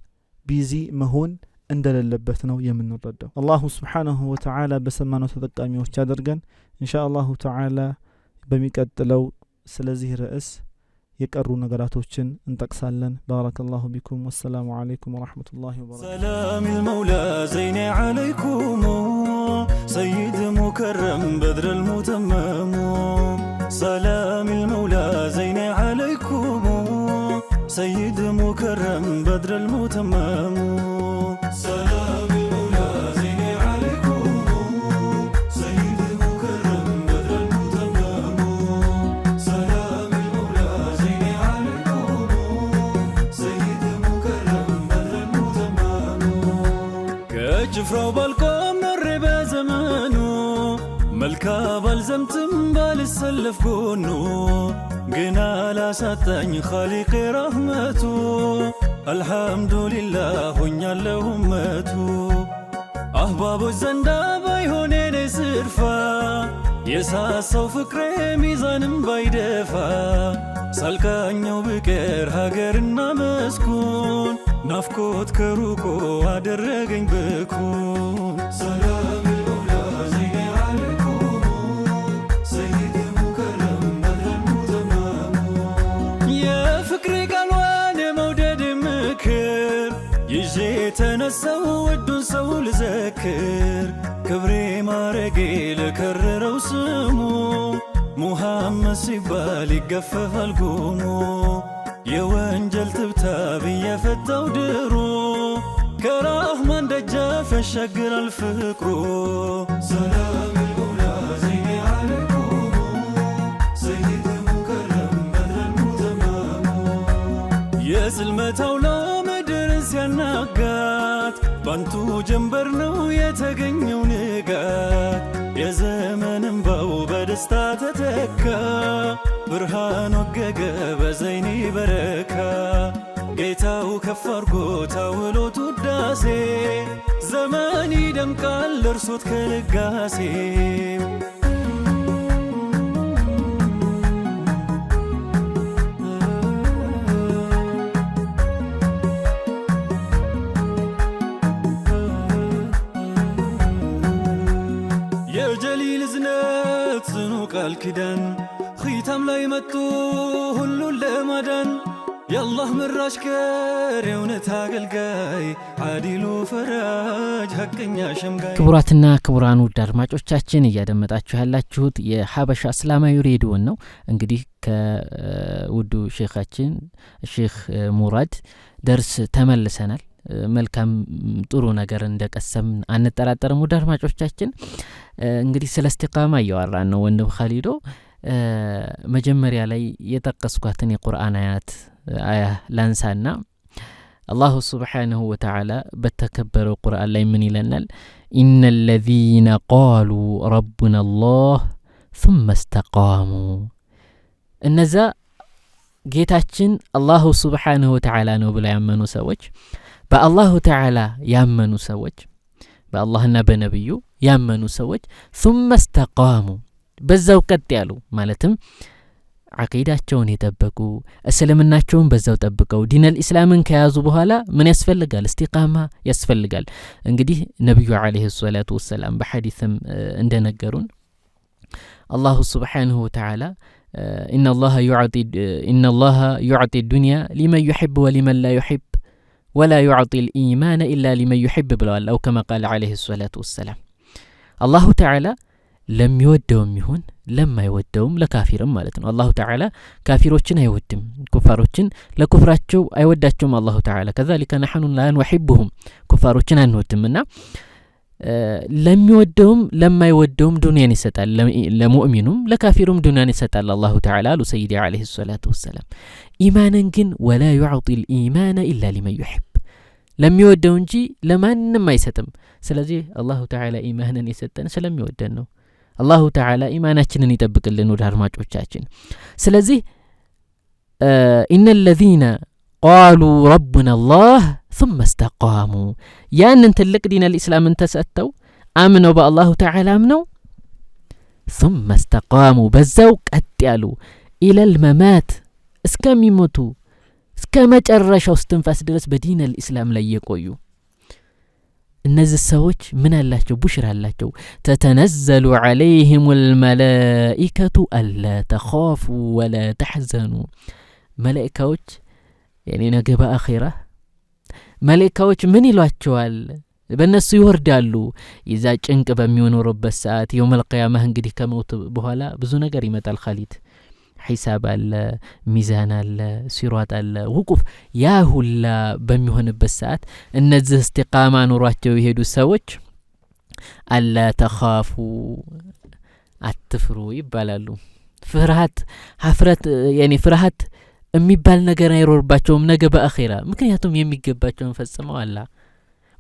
ቢዚ መሆን እንደሌለበት ነው የምንረዳው አላሁ Subhanahu Wa Ta'ala በሰማነው ተጠቃሚዎች ያደርገን ኢንሻአላሁ ተዓላ በሚቀጥለው ስለዚህ ርዕስ የቀሩ ነገራቶችን እንጠቅሳለን ባረከላሁ ቢኩም ወሰላሙ አለይኩም ወራህመቱላሂ ወበረካቱ ሰላም المولى زين عليكم سيد مكرم بدر المتمم سلام المولى زين عليكم سيد مكرم بدر المتمم سلام المولى زين عليكم سيد مكرم بدر المتمم سلام المولى زين عليكم سيد مكرم بدر المتمم كجفرو بالقوم نرب زمانو ملكا بالزمتم بالسلف كونو قنا لا ساتن خالق رحمته الحمد لله هنيا لهمته أحباب الزندا بايهونين سرفا يساسو فكر ميزان بايدفا سالكانيو بكر هاجرنا مسكون نافكوت كروكو አደረገኝ بكون سلام المولى زين عليكم سيد مكرم بدر المتمم يا فكري قالوان مودد مكر يجي تنسو ودون سو لذكر كبري مارقي لكررو سمو محمد سيبال يقفف القومو የወንጀል ትብታብ የፈታው ድሮ ከራህማን ደጃፍ ያሻግራል ፍቅሩ ሰላም المولى زين عليكم سيد مكرم بدر المتمم የዝልመታው ለምድር ሲያናጋት ባንቱ ጀንበር ነው የተገኘው ንጋት የዘመን እንባው በደስታ ተተካ ብርሃን ወገገ በዘይኒ በረካ ጌታው ከፍ አድርጎት አውሎት ውዳሴ ዘመን ይደምቃል እርሶት ከልጋሴ የጀሊል ዝነት ጽኑ ቃል ኪዳን ኺታም ላይ መጡ ሁሉን ለማዳን የአላህ ምራሽ ከር የእውነት አገልጋይ አዲሉ ፈራጅ ሐቀኛ ሸምጋይ። ክቡራትና ክቡራን ውድ አድማጮቻችን እያደመጣችሁ ያላችሁት የሀበሻ እስላማዊ ሬዲዮን ነው። እንግዲህ ከውዱ ሼኻችን ሼኽ ሙራድ ደርስ ተመልሰናል። መልካም ጥሩ ነገር እንደቀሰም አንጠራጠርም። ውድ አድማጮቻችን እንግዲህ ስለ እስቲቃማ እያወራን ነው። ወንድም ኻሊዶ መጀመሪያ ላይ የጠቀስኳትን የቁርአን አያ ላንሳና አላሁ ሱብሓነሁ ወተዓላ በተከበረው ቁርአን ላይ ምን ይለናል? ኢነ ለዚነ ቃሉ ረቡና አላህ ثم استقاموا እነዛ ጌታችን አላሁ ሱብሓነሁ ወተዓላ ነው ብለው ያመኑ ሰዎች በአላሁ ተዓላ ያመኑ ሰዎች በአላህና በነብዩ ያመኑ ሰዎች ثم استقاموا በዛው ቀጥ ያሉ ማለትም አቂዳቸውን የጠበቁ እስልምናቸውን በዛው ጠብቀው ዲነል ኢስላምን ከያዙ በኋላ ምን ያስፈልጋል? እስቲቃማ ያስፈልጋል። እንግዲህ ነብዩ አለይሂ ሰላቱ ወሰላም በሐዲስም እንደነገሩን አላሁ ሱብሓነሁ ወተዓላ ኢነላሃ ዩዕጢ ዱንያ ሊመን ዩሒብ ወሊመን ላ ዩሒብ ወላ ዩዕጢ ልኢማን ኢላ ሊመን ዩሒብ ብለዋል። አው ከማ ቃለ አለይሂ ሰላቱ ወሰላም አላሁ ተዓላ ለሚወደውም ይሁን ለማይወደውም ለካፊርም ማለት ነው። አላሁ ተዓላ ካፊሮችን አይወድም፣ ኩፋሮችን ለኩፍራቸው አይወዳቸውም አላሁ ተዓላ። ከዛሊከ ነሕኑ ላ ኑሒቡሁም ኩፋሮችን አንወድምና ለሚወደውም ለማይወደውም ዱንያን ይሰጣል። ለሙእሚኑም ለካፊሩም ዱንያን ይሰጣል አላሁ ተዓላ አሉ ሰይዲ አለይሂ ሰላቱ ወሰላም። ኢማንን ግን ወላ ዩዕጢ ልኢማን ኢላ ሊመን ዩሒብ ለሚወደው እንጂ ለማንም አይሰጥም። ስለዚህ አላሁ ተዓላ ኢማንን የሰጠን ስለሚወደን ነው። አላሁ ተዓላ ኢማናችንን ይጠብቅልን ወደ አድማጮቻችን። ስለዚህ ኢነ ለዚነ ቃሉ ረቡና አላህ ثم استقاموا ያንን ትልቅ ዲነል ኢስላምን ተሰጥተው አምነው በአላሁ ተዓላ አምነው ثم استقاموا በዛው ቀጥ ያሉ ኢለል መማት እስከሚሞቱ እስከ መጨረሻው እስትንፋስ ድረስ በዲነል ኢስላም ላይ የቆዩ እነዚህ ሰዎች ምን አላቸው? ቡሽራ አላቸው። ተተነዘሉ ዐለይሂም አልመላኢከቱ አላ ተኻፉ ወላ ተሕዘኑ መላኢካዎች ያኔ ነገ በአኺራ መላኢካዎች ምን ይሏቸዋል? በእነሱ ይወርዳሉ። ይዛ ጭንቅ በሚኖርበት ሰዓት የውመል ቂያማህ እንግዲህ ከሞት በኋላ ብዙ ነገር ይመጣል። ኻሊድ ሒሳብ አለ፣ ሚዛን አለ፣ ሲራጥ አለ፣ ውቁፍ ያ ሁላ በሚሆንበት ሰዓት እነዚህ እስቲቃማ ኑሯቸው የሄዱ ሰዎች አላ ተኻፉ አትፍሩ ይባላሉ። ፍርሃት ሀፍረት ያኔ ፍርሃት የሚባል ነገር አይሮርባቸውም ነገ በአኺራ፣ ምክንያቱም የሚገባቸውን ፈጽመው አላ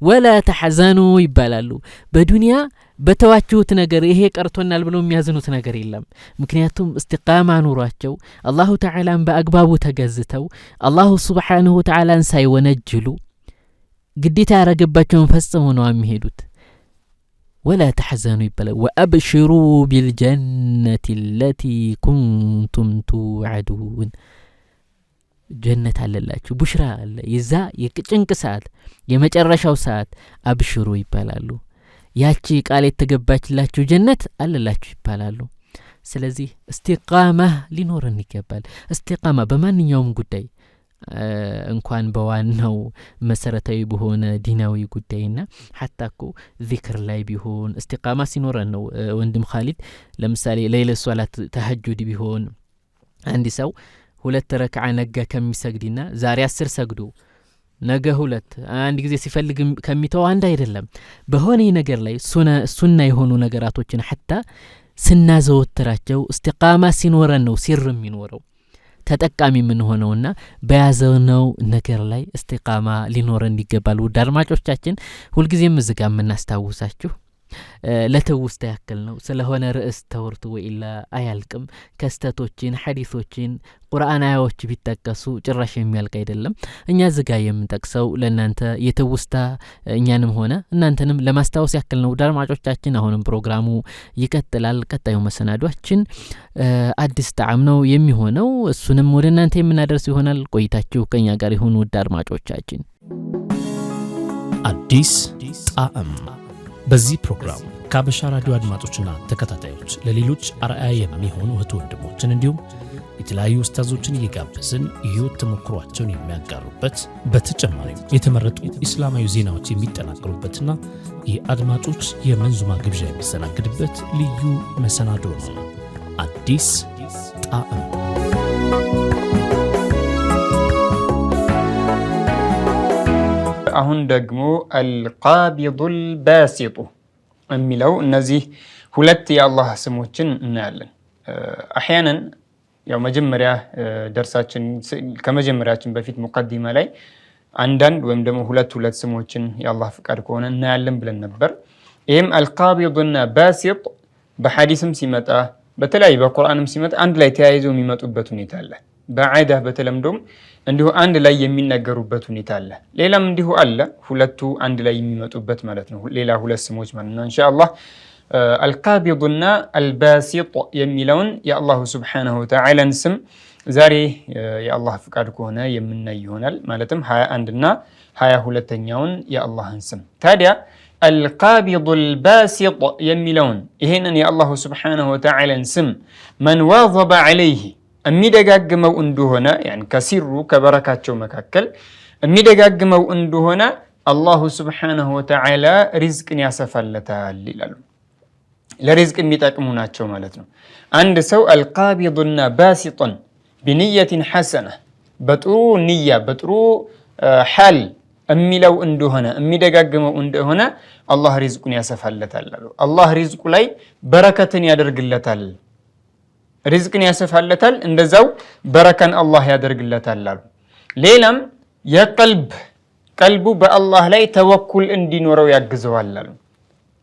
ወላ ተሐዘኑ ይባላሉ። በዱንያ በተዋችሁት ነገር ይሄ ቀርቶናል ብለው የሚያዝኑት ነገር የለም። ምክንያቱም እስቲቃማ ኑሯቸው አላሁ ተዓላን በአግባቡ ተገዝተው አላሁ ሱብሓነሁ ወተዓላን ሳይወነጅሉ ግዴታ ያረገባቸውን ፈጽመው ነው የሚሄዱት። ወላ ተሐዘኑ ይባላል። ወአብሽሩ ቢልጀነቲ አለቲ ኩንቱም ቱዐዱን ጀነት አለላችሁ፣ ቡሽራ አለ። የዛ የጭንቅ ሰዓት የመጨረሻው ሰዓት አብሽሩ ይባላሉ። ያቺ ቃል የተገባችላችሁ ጀነት አለላችሁ ይባላሉ። ስለዚህ እስቲቃማ ሊኖርን ይገባል። እስቲቃማ በማንኛውም ጉዳይ እንኳን በዋናው መሰረታዊ በሆነ ዲናዊ ጉዳይና ሐታ እኮ ዚክር ላይ ቢሆን እስቲቃማ ሲኖረን ነው። ወንድም ኻሊድ ለምሳሌ ለይለት ሶላት ተሐጁድ ቢሆን አንድ ሰው 2 ረክዓ ነገ ከሚሰግድና ዛሬ 10 ሰግዶ ነገ 2 አንድ ጊዜ ሲፈልግ ከሚተው አንድ አይደለም። በሆነ ነገር ላይ ሱና የሆኑ ነገራቶችን ሐታ ስናዘወትራቸው እስቲቃማ ሲኖረን ነው ሲር የሚኖረው ተጠቃሚ ምን ሆነውና በያዘነው ነገር ላይ እስቲቃማ ሊኖረን ይገባል። ውድ አድማጮቻችን ሁልጊዜም እዝጋ የምናስታውሳችሁ ለተውስታ ያክል ነው ስለሆነ ርዕስ ተወርቶ ወይላ አያልቅም ከስተቶችን ሐዲሶችን ቁርአን አያዎች ቢጠቀሱ ጭራሽ የሚያልቅ አይደለም እኛ ዝጋ የምንጠቅሰው ለእናንተ የተውስታ እኛንም ሆነ እናንተንም ለማስታወስ ያክል ነው አድማጮቻችን አሁንም ፕሮግራሙ ይቀጥላል ቀጣዩ መሰናዷችን አዲስ ጣዕም ነው የሚሆነው እሱንም ወደ እናንተ የምናደርስ ይሆናል ቆይታችሁ ከኛ ጋር ይሁን ውድ አድማጮቻችን አዲስ ጣዕም በዚህ ፕሮግራም ከሀበሻ ራዲዮ አድማጮችና ተከታታዮች ለሌሎች አርአያ የሚሆኑ እህት ወንድሞችን እንዲሁም የተለያዩ ኡስታዞችን እየጋበዝን የህይወት ተሞክሯቸውን የሚያጋሩበት በተጨማሪም የተመረጡ ኢስላማዊ ዜናዎች የሚጠናቀሩበትና የአድማጮች የመንዙማ ግብዣ የሚስተናግድበት ልዩ መሰናዶ ነው። አዲስ ጣዕም አሁን ደግሞ አልቃቢዱል ባሲጡ የሚለው እነዚህ ሁለት የአላህ ስሞችን እናያለን። አህያናን ያው መጀመሪያ ደርሳችን ከመጀመሪያችን በፊት ሙቀዲማ ላይ አንዳንድ ወይም ደግሞ ሁለት ስሞችን የአላህ ፍቃድ ከሆነ እናያለን ብለን ነበር። ይህም አልቃቢዱና ባሲጥ በሐዲስም ሲመጣ በተለይ በቁርአንም ሲመጣ አንድ ላይ ተያይዘው የሚመጡበት ሁኔታ አለ። በዓዳ በተለምዶም እንዲሁ አንድ ላይ የሚነገሩበት ሁኔታ አለ። ሌላም እንዲሁ አለ ሁለቱ አንድ ላይ የሚመጡበት ማለት ነው። ሌላ ሁለት ስሞች ማለት ነው። ኢንሻአላህ አልቃቢዱና አልባሲጥ የሚለውን የአላሁ ሱብሓነሁ ወተዓላን ስም ዛሬ የአላህ ፍቃድ ከሆነ የምናይ ይሆናል። ማለትም 21 እና 22ኛውን የአላህን ስም ታዲያ አልቃቢዱል ባሲጥ የሚለውን ይሄንን የአላሁ ሱብሓነሁ ወተዓላን ስም መን ዋዘበ ዐለይሂ የሚደጋግመው እንደሆነ ያን ከሲሩ ከበረካቸው መካከል የሚደጋግመው እንደሆነ አላሁ ሱብሓነሁ ወተዓላ ሪዝቅን ያሰፋለታል ይላሉ። ለሪዝቅ የሚጠቅሙ ናቸው ማለት ነው። አንድ ሰው አልቃቢዱና ባሲጡን ቢንየትን ሐሰነ በጥሩ ንያ በጥሩ ሐል የሚለው እንደሆነ የሚደጋግመው እንደሆነ አላህ ሪዝቁን ያሰፋለታል አሉ። አላህ ሪዝቁ ላይ በረከትን ያደርግለታል ሪዝቅን ያሰፋለታል እንደዛው በረከን አላህ ያደርግለታል አሉ። ሌላም ቀልቡ በአላህ ላይ ተወኩል እንዲኖረው ያግዘዋል አሉ።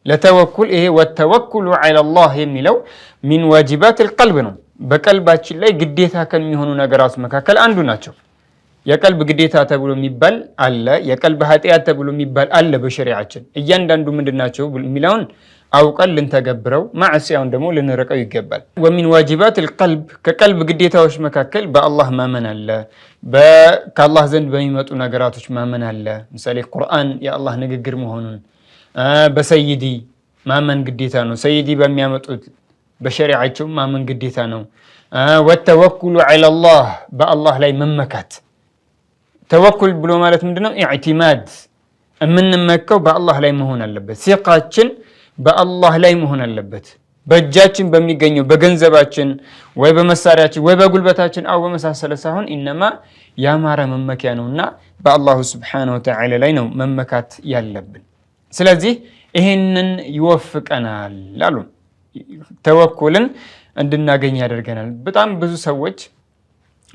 ለተወኩል ይሄ ወተወኩሉ ዐለላህ የሚለው ሚን ዋጅባት አልቀልብ ነው። በቀልባችን ላይ ግዴታ ከሚሆኑ ነገራት መካከል አንዱ ናቸው። የቀልብ ግዴታ ተብሎ የሚባል አለ፣ የቀልብ ኃጢአት ተብሎ የሚባል አለ በሸሪዓችን። እያንዳንዱ ምንድናቸው የሚለውን አውቀን ልንተገብረው ማዕሲያውን ደግሞ ልንርቀው ይገባል። ወሚን ዋጅባት አልቀልብ ከቀልብ ግዴታዎች መካከል በአላህ ማመን አለ፣ ከአላህ ዘንድ በሚመጡ ነገራቶች ማመን አለ። ምሳሌ ቁርአን የአላህ ንግግር መሆኑን በሰይዲ ማመን ግዴታ ነው። ሰይዲ በሚያመጡት በሸሪዓቸው ማመን ግዴታ ነው። ወተወኩሉ ዐለላህ በአላህ ላይ መመካት። ተወኩል ብሎ ማለት ምንድነው? ኢዕቲማድ የምንመካው በአላህ ላይ መሆን አለበት። ሲቃችን በአላህ ላይ መሆን አለበት። በእጃችን በሚገኘው በገንዘባችን ወይ በመሳሪያችን ወይ በጉልበታችን አው በመሳሰለ ሳይሆን ኢነማ ያማረ መመኪያ ነውና በአላሁ ሱብሓነሁ ወተዓላ ላይ ነው መመካት ያለብን። ስለዚህ ይሄንን ይወፍቀናል አሉ። ተወኩልን እንድናገኝ ያደርገናል። በጣም ብዙ ሰዎች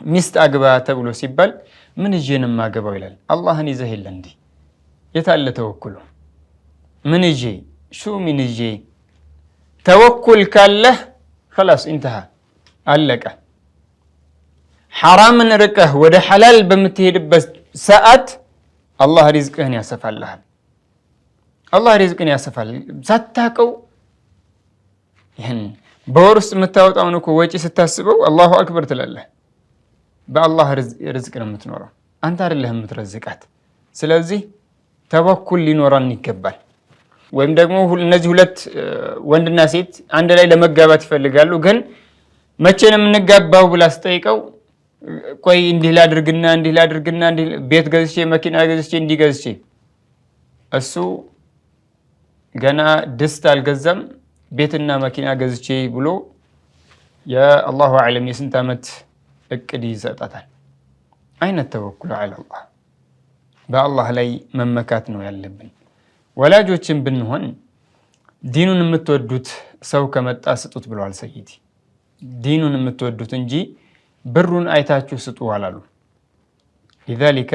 ሚስት አግባ ተብሎ ሲባል ምን ይዤንም አገባው ይላል። አላህን ይዘህ የለ እንዴ? የታለ ተወኩሉ? ምን ይዤ ሹ ምን ይዤ? ተወኩል ካለህ خلاص انتهى አለቀ። ሐራምን ርቀህ ወደ ሐላል በምትሄድበት ሰዓት አላህ ሪዝቅህን ያሰፋልሃል። አላህ ሪዝቅን ያሰፋል ሳታቀው። ይሄን በወር ውስጥ የምታወጣውን እኮ ወጪ ስታስበው አላሁ አክበር ትላለህ። በአላህ ርዝቅ ነው የምትኖረው፣ አንተ አይደለህ የምትረዝቃት። ስለዚህ ተወኩል ሊኖረን ይገባል። ወይም ደግሞ እነዚህ ሁለት ወንድና ሴት አንድ ላይ ለመጋባት ይፈልጋሉ። ግን መቼ ነው የምንጋባው ብላ ስጠይቀው ቆይ እንዲህ ላድርግና ቤት ገዝቼ መኪና ገዝቼ እንዲገዝቼ እሱ ገና ድስት አልገዛም ቤትና መኪና ገዝቼ ብሎ የአላሁ አዕለም የስንት ዓመት እቅድ ይሰጣታል። አይነት ተወኩል ዐለላህ በአላህ ላይ መመካት ነው ያለብን። ወላጆችን ብንሆን ዲኑን የምትወዱት ሰው ከመጣ ስጡት ብለዋል ሰይዲ። ዲኑን የምትወዱት እንጂ ብሩን አይታችሁ ስጡ አላሉ። لذلك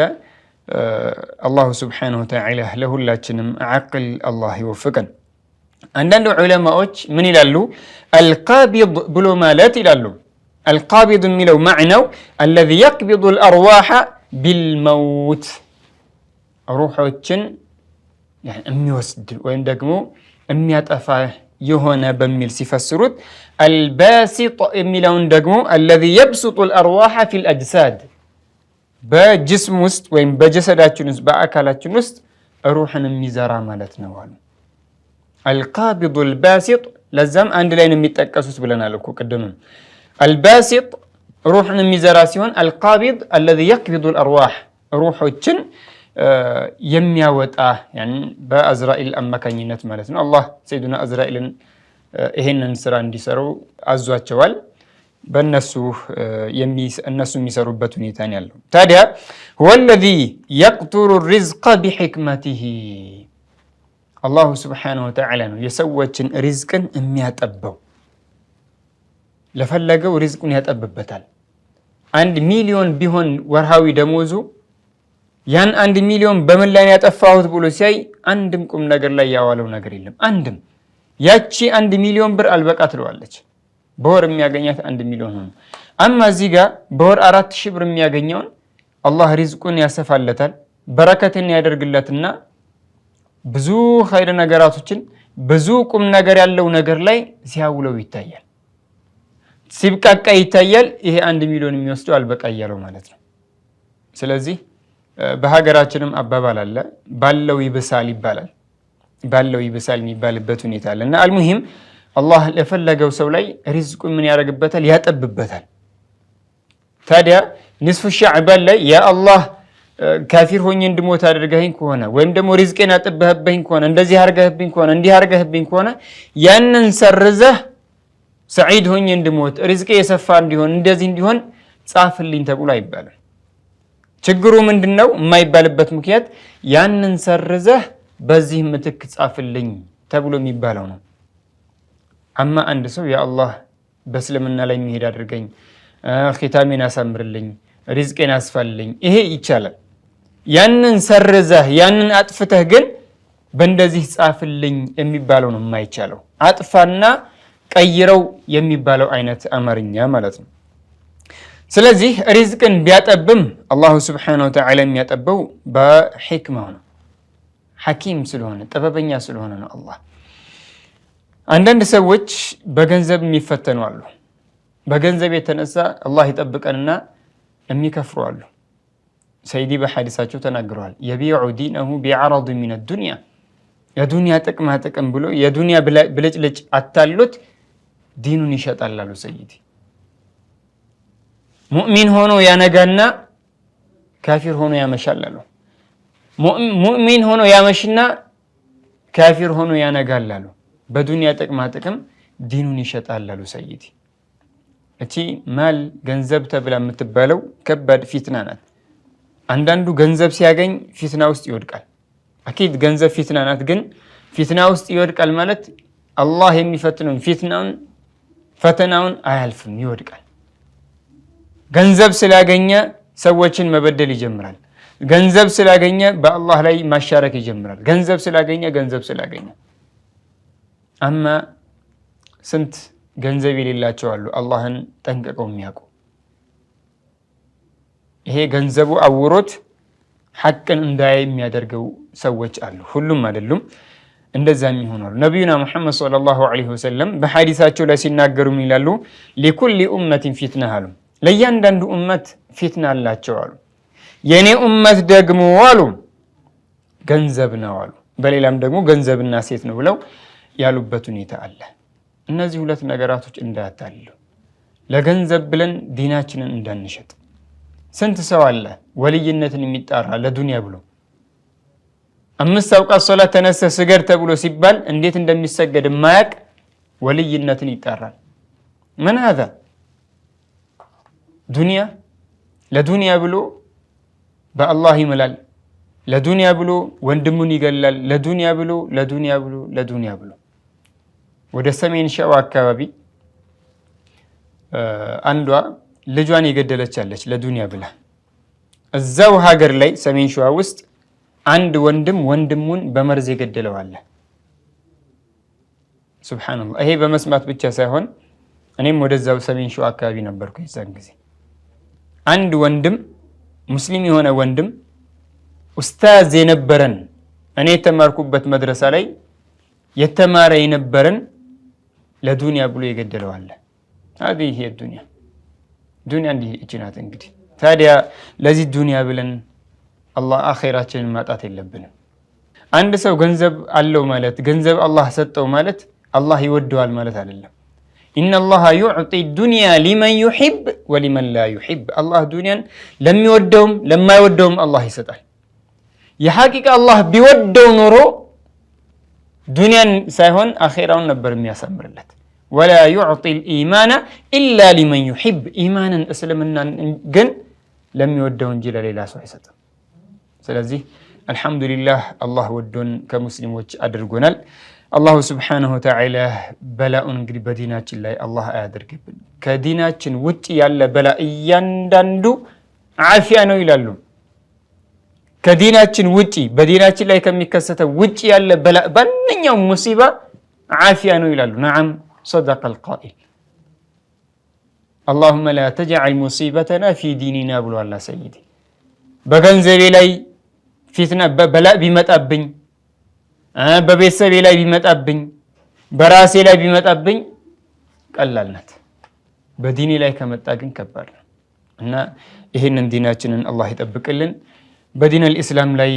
አላሁ ስብሓነሁ ወተዓላ ለሁላችንም ዓቅል አላህ ይወፍቀን። አንዳንድ ዑለማዎች ምን ይላሉ? አልቃቢድ ብሎ ማለት ይላሉ አልቃቢድ የሚለው ማዕናው አለዚ የቅቢዱ አልአርዋሐ ቢልመውት ሩሖችን የሚወስድ ወይም ደግሞ የሚያጠፋ የሆነ በሚል ሲፈስሩት፣ አልባሲጥ የሚለውን ደግሞ አለዚ የብሱጡ አልአርዋሐ ፊል አጅሳድ በጅስም ውስጥ ወይም በጀሰዳችን ውስጥ በአካላችን ውስጥ ሩሕን የሚዘራ ማለት ነው አሉ። አልቃቢዱ አልባሲጥ ለዛም አንድ ላይ ነው የሚጠቀሱት ብለናል እኮ ቅድምም። አልባሲጥ ሩሕን የሚዘራ ሲሆን አልቃቢድ አለዚ የቅቢዱ አልአርዋሕ ሩሖችን የሚያወጣ በአዝራኤል አማካኝነት ማለት ነው። አላህ ሰይዱና አዝራኤልን ይሄንን ስራ እንዲሰሩ አዟቸዋል። በእነሱ የሚሰሩበት ሁኔታ ነው ያለው። ታዲያ ወለዚ የቅቱሩ ሪዝቀ ቢሕክመቲሂ አላሁ ስብሓነሁ ወተዓላ ነው የሰዎችን ሪዝቅን የሚያጠበው። ለፈለገው ሪዝቁን ያጠብበታል። 1 ሚሊዮን ቢሆን ወርሃዊ ደሞዙ ያን 1 ሚሊዮን በምን ላይ ያጠፋሁት ብሎ ሲያይ አንድም ቁም ነገር ላይ ያዋለው ነገር የለም። አንድም ያቺ 1 ሚሊዮን ብር አልበቃ ትለዋለች። በወር የሚያገኛት 1 ሚሊዮን ሆኖ አማ እዚህ ጋር በወር 4000 ብር የሚያገኘውን አላህ ሪዝቁን ያሰፋለታል፣ በረከትን ያደርግለትና ብዙ ኸይር ነገራቶችን ብዙ ቁም ነገር ያለው ነገር ላይ ሲያውለው ይታያል፣ ሲብቃቃ ይታያል። ይሄ 1 ሚሊዮን የሚወስደው አልበቃ እያለው ማለት ነው። ስለዚህ በሀገራችንም አባባል አለ፣ ባለው ይብሳል ይባላል። ባለው ይብሳል የሚባልበት ሁኔታ አለ እና አልሙሂም አላህ ለፈለገው ሰው ላይ ሪዝቁን ምን ያደርግበታል? ያጠብበታል። ታዲያ ንስፉ ሻዕባን ላይ ያ አላህ ካፊር ሆኜ እንድሞት አድርገኸኝ ከሆነ ወይም ደግሞ ሪዝቄን አጥበህብኝ ከሆነ እንደዚህ አርገህብኝ ከሆነ እንዲህ አርገህብኝ ከሆነ ያንን ሰርዘህ ሰዒድ ሆኜ እንድሞት ሪዝቄ የሰፋ እንዲሆን እንደዚህ እንዲሆን ጻፍልኝ ተብሎ አይባልም። ችግሩ ምንድነው? የማይባልበት ምክንያት ያንን ሰርዘህ በዚህ ምትክ ጻፍልኝ ተብሎ የሚባለው ነው። አማ አንድ ሰው ያ አላህ በእስልምና ላይ የሚሄድ አድርገኝ፣ ኺታሜን አሳምርልኝ፣ ሪዝቄን አስፋልኝ፣ ይሄ ይቻላል። ያንን ሰርዘህ ያንን አጥፍተህ ግን በእንደዚህ ጻፍልኝ የሚባለው ነው የማይቻለው። አጥፋና ቀይረው የሚባለው አይነት አማርኛ ማለት ነው። ስለዚህ ሪዝቅን ቢያጠብም አላሁ ስብሓነሁ ወተዓላ የሚያጠበው በሕክማው ነው። ሐኪም ስለሆነ ጥበበኛ ስለሆነ ነው አላህ። አንዳንድ ሰዎች በገንዘብ የሚፈተኑ አሉ። በገንዘብ የተነሳ አላህ ይጠብቀንና የሚከፍሩ አሉ። ሰይዲ በሐዲሳቸው ተናግረዋል። የቢዑ ዲነሁ ቢዐረድ ሚነ ዱንያ፣ የዱንያ ጥቅማ ጥቅም ብሎ የዱንያ ብልጭልጭ አታሉት ዲኑን ይሸጣል አሉ ሰይዲ። ሙእሚን ሆኖ ያነጋና ካፊር ሆኖ ያመሻል አሉ። ሙእሚን ሆኖ ያመሽና ካፊር ሆኖ ያነጋል አሉ። በዱንያ ጥቅማ ጥቅም ዲኑን ይሸጣል አሉ ሰይዲ። እቺ ማል ገንዘብ ተብላ የምትባለው ከባድ ፊትና ናት። አንዳንዱ ገንዘብ ሲያገኝ ፊትና ውስጥ ይወድቃል። አኪድ ገንዘብ ፊትና ናት፣ ግን ፊትና ውስጥ ይወድቃል ማለት አላህ የሚፈትነውን ፈተናውን አያልፍም፣ ይወድቃል። ገንዘብ ስላገኘ ሰዎችን መበደል ይጀምራል። ገንዘብ ስላገኘ በአላህ ላይ ማሻረክ ይጀምራል። ገንዘብ ስላገኘ አማ ስንት ገንዘብ የሌላቸው አሉ አላህን ጠንቅቀው የሚያውቁ። ይሄ ገንዘቡ አውሮት ሐቅን እንዳያይ የሚያደርገው ሰዎች አሉ። ሁሉም አይደሉም፣ እንደዛም ይሆናሉ። ነቢዩና ሙሐመድ ሰለላሁ ዐለይሂ ወሰለም በሐዲሳቸው ላይ ሲናገሩ ይላሉ፣ ሊኩሊ ኡመቲን ፊትና አሉ፣ ለእያንዳንዱ ኡመት ፊትና አላቸው አሉ። የኔ ኡመት ደግሞ አሉ ገንዘብ ነው አሉ። በሌላም ደግሞ ገንዘብና ሴት ነው ብለው ያሉበት ሁኔታ አለ። እነዚህ ሁለት ነገራቶች እንዳያታልሉ፣ ለገንዘብ ብለን ዲናችንን እንዳንሸጥ። ስንት ሰው አለ ወልይነትን የሚጣራ ለዱንያ ብሎ 5 አውቃት ሶላት ተነሰ ስገድ ተብሎ ሲባል እንዴት እንደሚሰገድ ማያቅ ወልይነትን ይጣራል። ምን هذا ዱንያ ለዱንያ ብሎ በአላህ ይምላል፣ ለዱንያ ብሎ ወንድሙን ይገላል፣ ለዱንያ ብሎ ወደ ሰሜን ሸዋ አካባቢ አንዷ ልጇን የገደለቻለች ለዱንያ ብላ። እዛው ሀገር ላይ ሰሜን ሸዋ ውስጥ አንድ ወንድሙን በመርዝ የገደለው አለ። ሱብሃንአላህ። ይሄ በመስማት ብቻ ሳይሆን እኔም ወደዛው ሰሜን ሸዋ አካባቢ ነበርኩ የዛን ጊዜ አንድ ወንድም ሙስሊም የሆነ ወንድም ኡስታዝ የነበረን እኔ የተማርኩበት መድረሳ ላይ የተማረ የነበረን ለዱንያ ብሎ የገደለው አለ። هذه هي الدنيا ዱንያ እንዲህ እቺናት እንግዲህ ታዲያ ለዚህ ዱንያ ብለን አላህ አኺራችንን ማጣት የለብንም። አንድ ሰው ገንዘብ አለው ማለት ገንዘብ አላህ ሰጠው ማለት አላህ ይወደዋል ማለት አይደለም። إن الله يعطي الدنيا لمن يحب ولمن لا يحب الله ዱንያን ለሚወደውም ለማይወደውም አላህ ይሰጣል። የሐቂቃ አላህ ቢወደው ኖሮ ዱንያን ሳይሆን አኺራውን ነበር የሚያሳምርለት። ولا يعطي الإيمان إلا لمن يحب إيمانا اسلمنا ግን ለሚወደው እንጂ ለሌላ ሰው አይሰጥም። ስለዚህ አልহামዱሊላህ አላህ ወዶን ከሙስሊሞች አድርጎናል። አላሁ ስብሓነሁ ወተዓላ በላኡን እንግዲህ በዲናችን ላይ አላህ አያደርግብን። ከዲናችን ውጭ ያለ በላ እያንዳንዱ ዓፊያ ነው ይላሉ። ከዲናችን ውጭ በዲናችን ላይ ከሚከሰተው ውጭ ያለ በላ ባንኛው ሙሲባ ዓፊያ ነው ይላሉ። ነዓም صدق القائل اللهم لا تجعل مصيبتنا في ديننا ብሎ አላህ ሰይዲ በገንዘቤ ላይ ፊትና በላ ቢመጣብኝ በቤተሰቤ ላይ ቢመጣብኝ በራሴ ላይ ቢመጣብኝ ቀላል ናት። በዲኔ ላይ ከመጣ ግን ከባድ ነው እና ይሄንን ዲናችንን አላህ ይጠብቅልን። በዲን الاسلام ላይ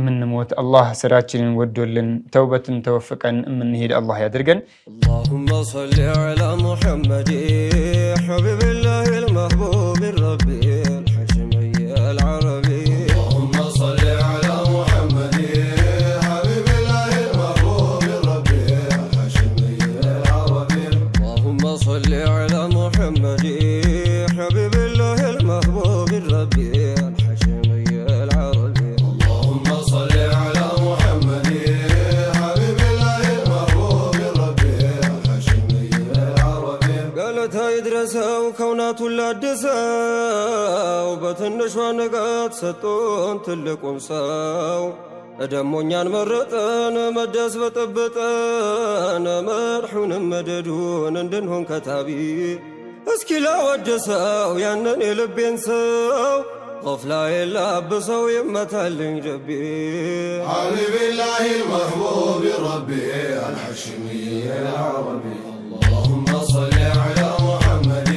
ምንሞት አላህ ስራችንን ወዶልን ተውበትን ተወፍቀን ምንሄድ አላህ ያድርገን። اللهم صل على محمد حبيب الله المحبوب الربي الحاشمي العربي اللهم صل على محمد حبيب الله المحبوب الربي الحاشمي العربي اللهم صل على محمد حبيب الله المحبوب الربي ሰው ከውናቱን ላድሰው በትንሿ ንጋት ሰጡን ትልቁን ሰው ደሞኛን መረጠን መደስ በጠበጠን መድሑንም መደዱን እንድንሆን ከታቢ እስኪ ላወድሰው ያንን የልቤን ሰው غفلا يلابسው يمتلኝ جبي حبيب الله المحبوب ربي الحاشمي العربي اللهم صل على محمد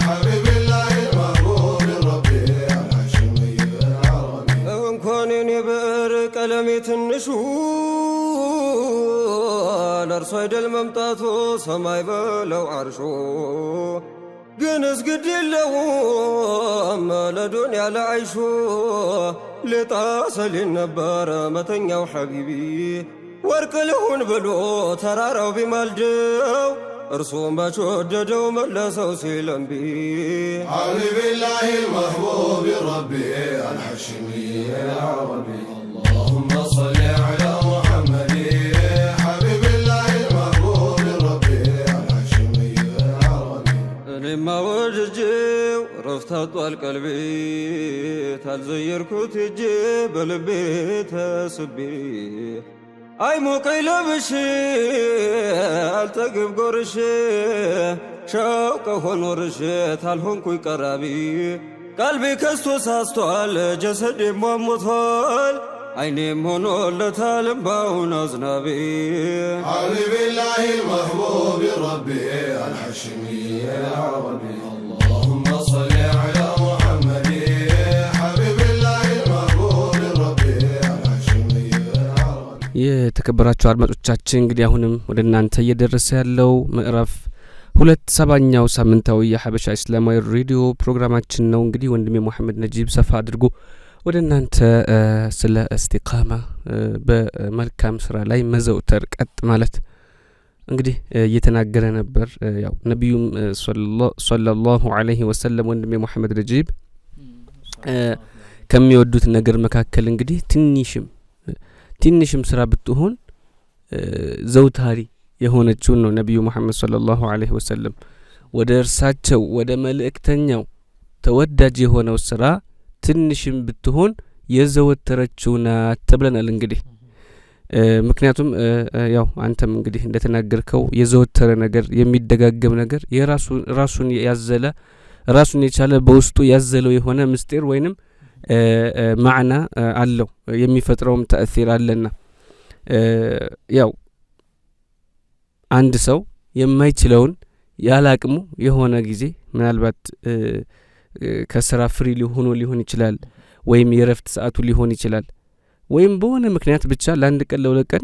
حبيب الله المحبوب ربي الحاشمي العربي እንኳን እኔ ብዕር ቀለሜ ትንሹ ለእርሱ አይደል መምጣቱ ሰማይ በለው አርሾ ግን እስግድ የለውም ለዱንያ ለዓይሾ ልጣሰልኝ ነበረ መተኛው ሐቢቢ ወርቅ ልሁን ብሎ ተራራው ቢማልደው እርሱ መች ወደደው መለሰው ሲለምቢ ሐቢብላህ المحبوب ربي الحاشمي العربي اللهم صل على محمد حبيبلاህ المحبوب ربي الحاشمي العربي እኔማ ወድጄው ረፍታቷል ቀልቤ ታልዘየርኩት እጄ በልቤ ተስቤ አይ ሞቀይ ለብሼ አልጠግብ ጎርሼ ሸውቀ ሆኖርሼ ታልሆንኩኝ ቀራቢ ቀልቤ ከስቶ ሳስቷል ጀሰዴ ሟሞቷል አይኔም ሆኖለታል እምባውን አዝናቢ ሐቢብላህ المحبوب ربي الحاشمي العربي اللهم صل على محمد حبيبلاህ المحبوب ربي الحاشمي العربي የተከበራችሁ አድማጮቻችን እንግዲህ አሁንም ወደ እናንተ እየደረሰ ያለው ምዕራፍ 27ኛው ሳምንታዊ የሀበሻ እስላማዊ ሬዲዮ ፕሮግራማችን ነው። እንግዲህ ወንድሜ መሐመድ ነጂብ ሰፋ አድርጎ ወደ እናንተ ስለ እስቲቃማ በመልካም ስራ ላይ መዘውተር ቀጥ ማለት እንግዲህ እየተናገረ ነበር። ያው ነብዩም ሰለላሁ ዐለይሂ ወሰለም ወንድሜ መሐመድ ነጂብ ከሚወዱት ነገር መካከል እንግዲህ ትንሽም ስራ ብትሆን ዘውታሪ የሆነችውን ነው ነብዩ መሐመድ ሰለላሁ ዐለይሂ ወሰለም ወደ እርሳቸው ወደ መልእክተኛው ተወዳጅ የሆነው ስራ ትንሽም ብትሆን የዘወተረችው ናት ተብለናል። እንግዲህ ምክንያቱም ያው አንተም እንግዲህ እንደተናገርከው የዘወተረ ነገር የሚደጋገም ነገር ራሱን ያዘለ ራሱን የቻለ በውስጡ ያዘለው የሆነ ምስጢር ወይንም ማዕና አለው የሚፈጥረውም ተአሲር አለና ያው አንድ ሰው የማይችለውን ያላቅሙ የሆነ ጊዜ ምናልባት ከስራ ፍሪ ሊሆን ይችላል ወይም የረፍት ሰዓቱ ሊሆን ይችላል ወይም በሆነ ምክንያት ብቻ ለአንድ ቀን ለሁለት ቀን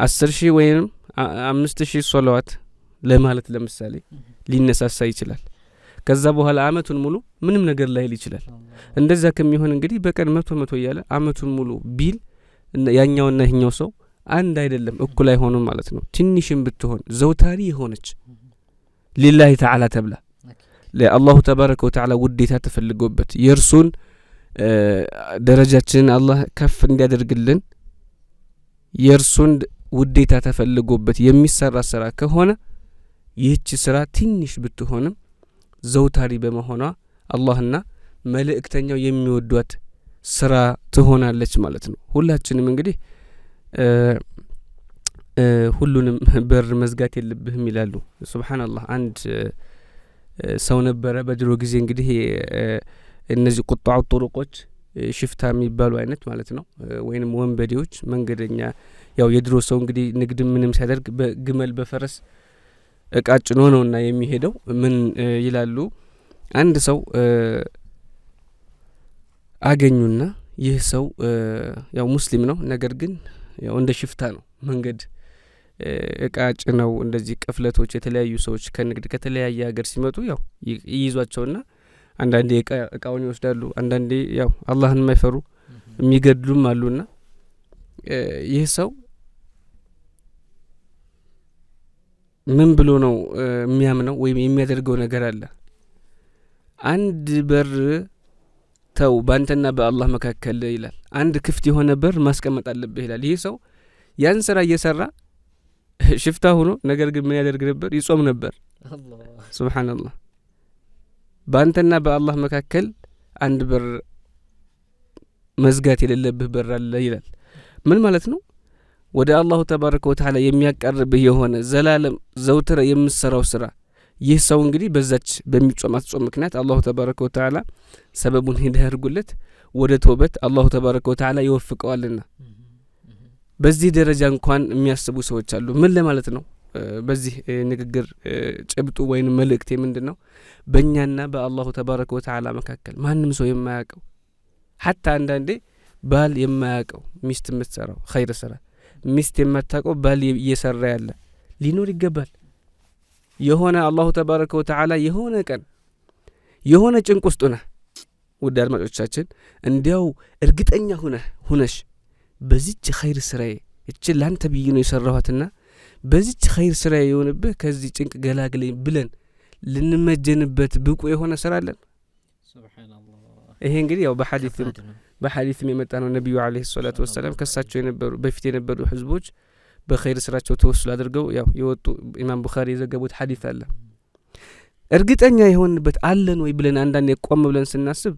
10,000 ወይም 5,000 ሶላዋት ለማለት ለምሳሌ ሊነሳሳ ይችላል። ከዛ በኋላ አመቱን ሙሉ ምንም ነገር ላይል ይችላል። እንደዛ ከሚሆን እንግዲህ በቀን 100 እያለ አመቱን ሙሉ ቢል ያኛውና ይሄኛው ሰው አንድ አይደለም፣ እኩል አይሆኑም ማለት ነው። ትንሽም ብትሆን ዘውታሪ የሆነች ሊላሂ ተዓላ ተብላ ለአላሁ ተባረከ ወተዓላ ውዴታ ተፈልጎበት የርሱን ደረጃችንን አላህ ከፍ እንዲያደርግልን የርሱን ውዴታ ተፈልጎበት የሚሰራ ስራ ከሆነ ይህች ስራ ትንሽ ብትሆንም ዘውታሪ በመሆኗ አላህና መልእክተኛው የሚወዷት ስራ ትሆናለች ማለት ነው። ሁላችንም እንግዲህ ሁሉንም በር መዝጋት የለብህም ይላሉ። ሱብሃንአላህ አንድ ሰው ነበረ በድሮ ጊዜ እንግዲህ እነዚህ ቁጣዑ ጥሩቆች ሽፍታ የሚባሉ አይነት ማለት ነው ወይንም ወንበዴዎች መንገደኛ ያው የድሮ ሰው እንግዲህ ንግድ ምንም ሲያደርግ በግመል በፈረስ እቃ ጭኖ ነውና የሚሄደው ምን ይላሉ አንድ ሰው አገኙና ይህ ሰው ያው ሙስሊም ነው ነገር ግን ያው እንደ ሽፍታ ነው መንገድ እቃ ጭነው እንደዚህ ቅፍለቶች የተለያዩ ሰዎች ከንግድ ከተለያየ ሀገር ሲመጡ ያው ይይዟቸውና አንዳንዴ እቃውን ይወስዳሉ አንዳንዴ ያው አላህን የማይፈሩ የሚገድሉም አሉና ይህ ሰው ምን ብሎ ነው የሚያምነው ወይም የሚያደርገው ነገር አለ አንድ በር ተው ባንተና በአላህ መካከል ይላል አንድ ክፍት የሆነ በር ማስቀመጥ አለብህ ይላል ይህ ሰው ያን ስራ እየሰራ ሽፍታ ሆኖ ነገር ግን ምን ያደርግ ነበር ይጾም ነበር ሱብሃንአላህ ባንተና በአላህ መካከል አንድ በር መዝጋት የሌለብህ በር አለ ይላል ምን ማለት ነው ወደ አላሁ ተባረከ ወተዓላ የሚያቀርብህ የሆነ ዘላለም ዘውትረ የምትሰራው ስራ ይህ ሰው እንግዲህ በዛች በሚጾማት ጾም ምክንያት አላሁ ተባረከ ወተዓላ ሰበቡን ያደርጉለት ወደ ተውበት አላሁ ተባረከ ወተዓላ ይወፍቀዋልና በዚህ ደረጃ እንኳን የሚያስቡ ሰዎች አሉ ምን ለማለት ነው በዚህ ንግግር ጭብጡ ወይን መልእክቴ ምንድነው በእኛና በአላሁ ተባረከ ወተዓላ መካከል ማንም ሰው የማያውቀው ሐታ አንዳንዴ ባል የማያውቀው ሚስት የምትሰራው ኸይር ስራ ሚስት የማታውቀው ባል እየሰራ ያለ ሊኖር ይገባል የሆነ አላሁ ተባረከ ወተዓላ የሆነ ቀን የሆነ ጭንቅ ውስጥ ነህ ውድ አድማጮቻችን እንዲያው እርግጠኛ ሁነሽ በዚች ኸይር ስራዬ እቺ ላንተ ብዬ ነው የሰራኋትና በዚች ኸይር ስራዬ የሆነብህ ከዚህ ጭንቅ ገላግለኝ ብለን ልንመጀንበት ብቁ የሆነ ስራ አለን ሱብሃንአላህ ይሄ እንግዲህ ያው በሐዲስም የመጣ ነው ነብዩ አለይሂ ሰላቱ ወሰለም ከሳቸው የነበሩ በፊት የነበሩ ህዝቦች በኸይር ስራቸው ተወስሉ አድርገው ያው የወጡ ኢማም ቡኻሪ የዘገቡት ሐዲስ አለ እርግጠኛ የሆንበት አለን ወይ ብለን አንዳንዴ ቆም ብለን ስናስብ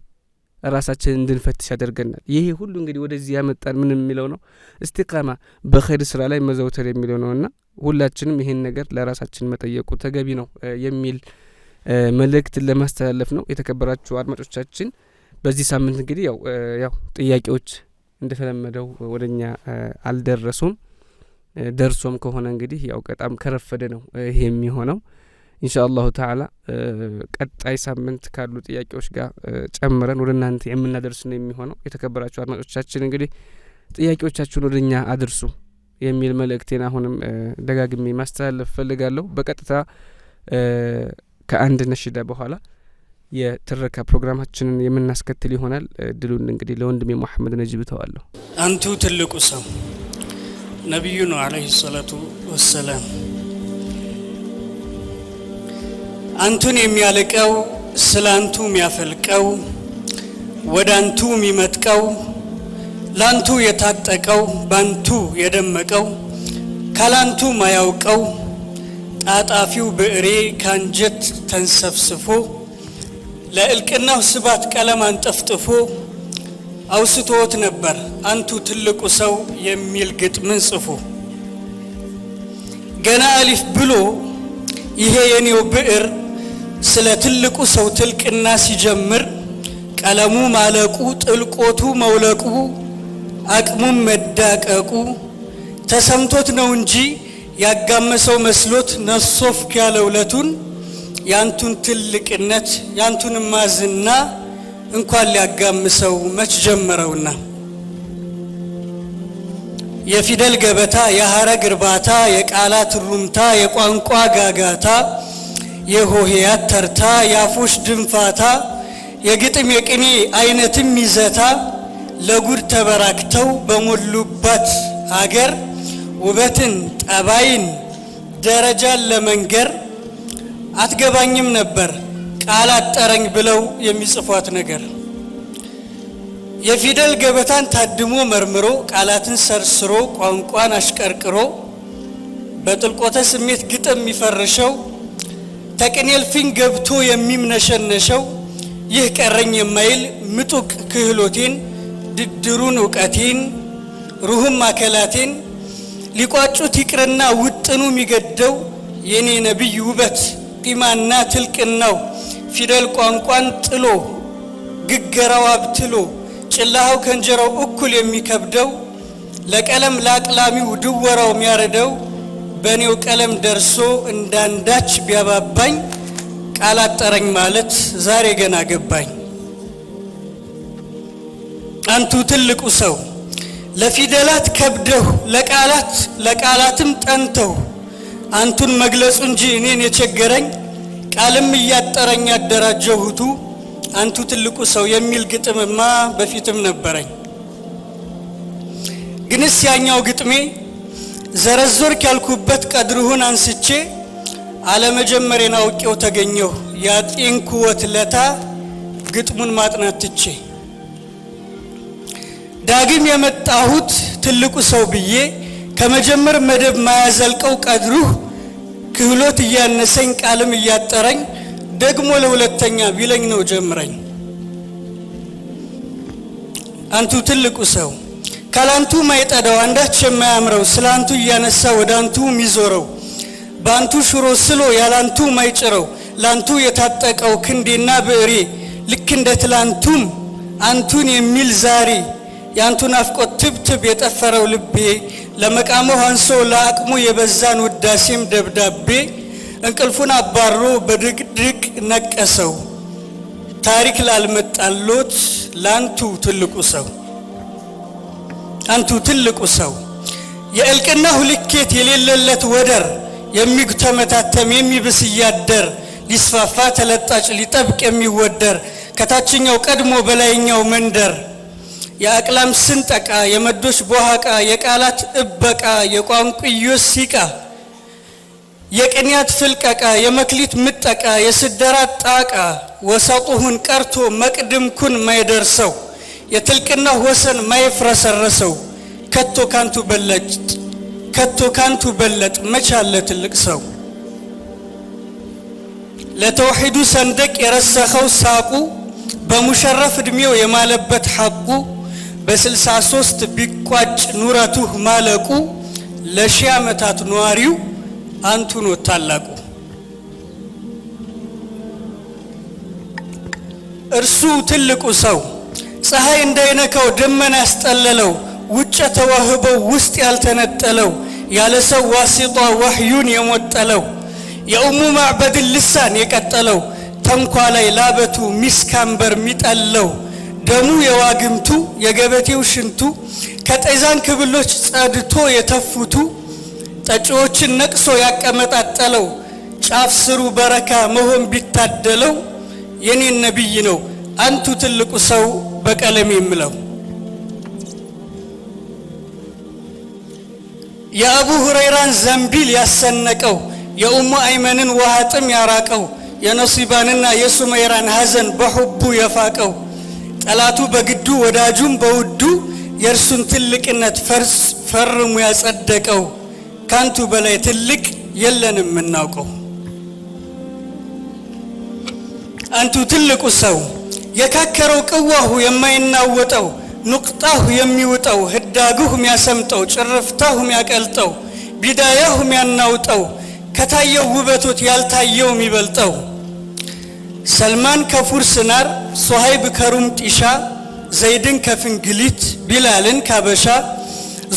ራሳችንን እንድንፈትሽ ያደርገናል ይሄ ሁሉ እንግዲህ ወደዚህ ያመጣን ምን የሚለው ነው እስቲቃማ በኸይር ስራ ላይ መዘውተር የሚለው ነውና ሁላችንም ይሄን ነገር ለራሳችን መጠየቁ ተገቢ ነው የሚል መልእክት ለማስተላለፍ ነው የተከበራችሁ አድማጮቻችን በዚህ ሳምንት እንግዲህ ያው ጥያቄዎች እንደተለመደው ወደኛ አልደረሱም ደርሶም ከሆነ እንግዲህ ያው በጣም ከረፈደ ነው ይሄ የሚሆነው ኢንሻአላሁ ተዓላ ቀጣይ ሳምንት ካሉ ጥያቄዎች ጋር ጨምረን ወደ እናንተ የምናደርስ ነው የሚሆነው የተከበራችሁ አድማጮቻችን እንግዲህ ጥያቄዎቻችሁን ወደኛ አድርሱ የሚል መልእክቴን አሁንም ደጋግሜ ማስተላለፍ ፈልጋለሁ በቀጥታ ከአንድ ነሽዳ በኋላ የትረካ ፕሮግራማችንን የምናስከትል ይሆናል ድሉን እንግዲህ ለወንድሜ መሐመድ ነጂብ ተዋለሁ አንቱ ትልቁ ሰው ነብዩ ነው አለይሂ ሰላቱ ወሰላም አንቱን የሚያልቀው ስላንቱ የሚያፈልቀው ወዳንቱ የሚመጥቀው ላንቱ የታጠቀው ባንቱ የደመቀው ካላንቱ ማያውቀው ጣጣፊው ብዕሬ ካንጀት ተንሰፍስፎ ለእልቅናው ስባት ቀለም አንጠፍጥፎ አውስቶት ነበር አንቱ ትልቁ ሰው የሚል ግጥምን ጽፎ ገና አሊፍ ብሎ ይሄ የኔው ብዕር ስለ ትልቁ ሰው ትልቅና ሲጀምር ቀለሙ ማለቁ ጥልቆቱ መውለቁ አቅሙም መዳቀቁ ተሰምቶት ነው እንጂ ያጋመሰው መስሎት ነሶፍ ያለውለቱን ያንቱን ትልቅነት ያንቱን ማዝና እንኳን ሊያጋምሰው መች ጀመረውና የፊደል ገበታ የሐረግ እርባታ የቃላት ሩምታ የቋንቋ ጋጋታ የሆሄያት ተርታ ያፎሽ ድንፋታ የግጥም የቅኔ አይነትም ይዘታ ለጉድ ተበራክተው በሞሉባት ሀገር ውበትን ጠባይን ደረጃን ለመንገር አትገባኝም ነበር ቃላት ጠረኝ ብለው የሚጽፏት ነገር የፊደል ገበታን ታድሞ መርምሮ ቃላትን ሰርስሮ ቋንቋን አሽቀርቅሮ በጥልቆተ ስሜት ግጥም የሚፈርሸው ተቅኔልፊን ገብቶ የሚምነሸነሸው ይህ ቀረኝ የማይል ምጡቅ ክህሎቴን ድድሩን ዕውቀቴን ሩህም አከላቴን ሊቋጩት ይቅርና ውጥኑ የሚገደው የኔ ነብይ ውበት ቂማና ትልቅናው ፊደል ቋንቋን ጥሎ ግገራው አብትሎ ጭላሃው ከንጀራው እኩል የሚከብደው ለቀለም ላቅላሚው ድወራው የሚያረደው በኔው ቀለም ደርሶ እንዳንዳች ቢያባባኝ ቃላት ጠረኝ ማለት ዛሬ ገና ገባኝ አንቱ ትልቁ ሰው ለፊደላት ከብደው ለቃላትም ጠንተው አንቱን መግለጹ እንጂ እኔን የቸገረኝ ቃልም እያጠረኝ ያደራጀሁቱ አንቱ ትልቁ ሰው የሚል ግጥምማ በፊትም ነበረኝ ግንስ ያኛው ግጥሜ ዘረዞርክ ያልኩበት ቀድሩን አንስቼ አለመጀመሪያን አውቄው ተገኘሁ ያጤንኩወት ለታ ግጥሙን ማጥናት ትቼ ዳግም የመጣሁት ትልቁ ሰው ብዬ ከመጀመር መደብ ማያዘልቀው ቀድሩህ ክህሎት እያነሰኝ ቃልም እያጠረኝ ደግሞ ለሁለተኛ ቢለኝ ነው ጀምረኝ አንቱ ትልቁ ሰው ካላንቱ ማይጠዳው አንዳች የማያምረው ስላንቱ እያነሳ ወደ አንቱ የሚዞረው ባንቱ ሽሮ ስሎ ያላንቱ ማይጭረው ላንቱ የታጠቀው ክንዴና ብዕሬ ልክ እንደ ትላንቱም አንቱን የሚል ዛሬ ያንቱን አፍቆት ትብትብ የጠፈረው ልቤ ለመቃመው አንሶ ለአቅሙ የበዛን ውዳሴም ደብዳቤ እንቅልፉን አባሮ በድቅድቅ ነቀሰው ታሪክ ላልመጣሎት ላንቱ ትልቁ ሰው አንቱ ትልቁ ሰው የእልቅናው ልኬት የሌለለት ወደር የሚተመታተም የሚብስ እያደር ሊስፋፋ ተለጣጭ ሊጠብቅ የሚወደር ከታችኛው ቀድሞ በላይኛው መንደር የአቅላም ስንጠቃ የመዶች ቦሃቃ የቃላት እበቃ የቋንቋዮስ ሲቃ የቅንያት ፍልቀቃ የመክሊት ምጠቃ የስደራት ጣቃ ወሰጡሁን ቀርቶ መቅድምኩን ማይደርሰው የትልቅና ወሰን ማይፍረሰረሰው ከቶ ካንቱ በለጥ መቻለ ትልቅ ሰው ለተውሂዱ ሰንደቅ የረሰኸው ሳቁ በሙሸረፍ እድሜው የማለበት ሐቁ በ63 ቢቋጭ ኑረቱህ ማለቁ ለሺህ ዓመታት ኗሪው አንቱ ነው ታላቁ እርሱ ትልቁ ሰው ፀሐይ እንዳይነካው ደመና ያስጠለለው ውጭ ተዋህበው ውስጥ ያልተነጠለው ያለ ሰው ዋሲጣ ወህዩን የሞጠለው የኡሙ ማዕበድ ልሳን የቀጠለው ተንኳ ላይ ላበቱ ሚስካምበር ሚጠለው ደሙ የዋግምቱ የገበቴው ሽንቱ ከጠይዛን ክብሎች ጸድቶ የተፉቱ ጠጪዎችን ነቅሶ ያቀመጣጠለው ጫፍ ስሩ በረካ መሆን ቢታደለው የኔን ነብይ ነው አንቱ ትልቁ ሰው በቀለም የምለው የአቡ ሁረይራን ዘንቢል ያሰነቀው የኡሙ አይመንን ዋሃጥም ያራቀው የነሲባንና የሱመይራን ሐዘን በሁቡ የፋቀው ጠላቱ በግዱ ወዳጁም በውዱ የእርሱን ትልቅነት ፈርሙ ያጸደቀው ካንቱ በላይ ትልቅ የለንም እናውቀው አንቱ ትልቁ ሰው የካከረው ቅዋሁ የማይናወጠው ኑቅጣሁ የሚውጠው ህዳጉህ የሚያሰምጠው ጭርፍታሁ የሚያቀልጠው ቢዳያሁ የሚያናውጠው ከታየው ውበቶት ያልታየው የሚበልጠው ሰልማን ከፉርስ ናር ሶሃይብ ከሩም ጢሻ ዘይድን ከፍንግሊት ቢላልን ካበሻ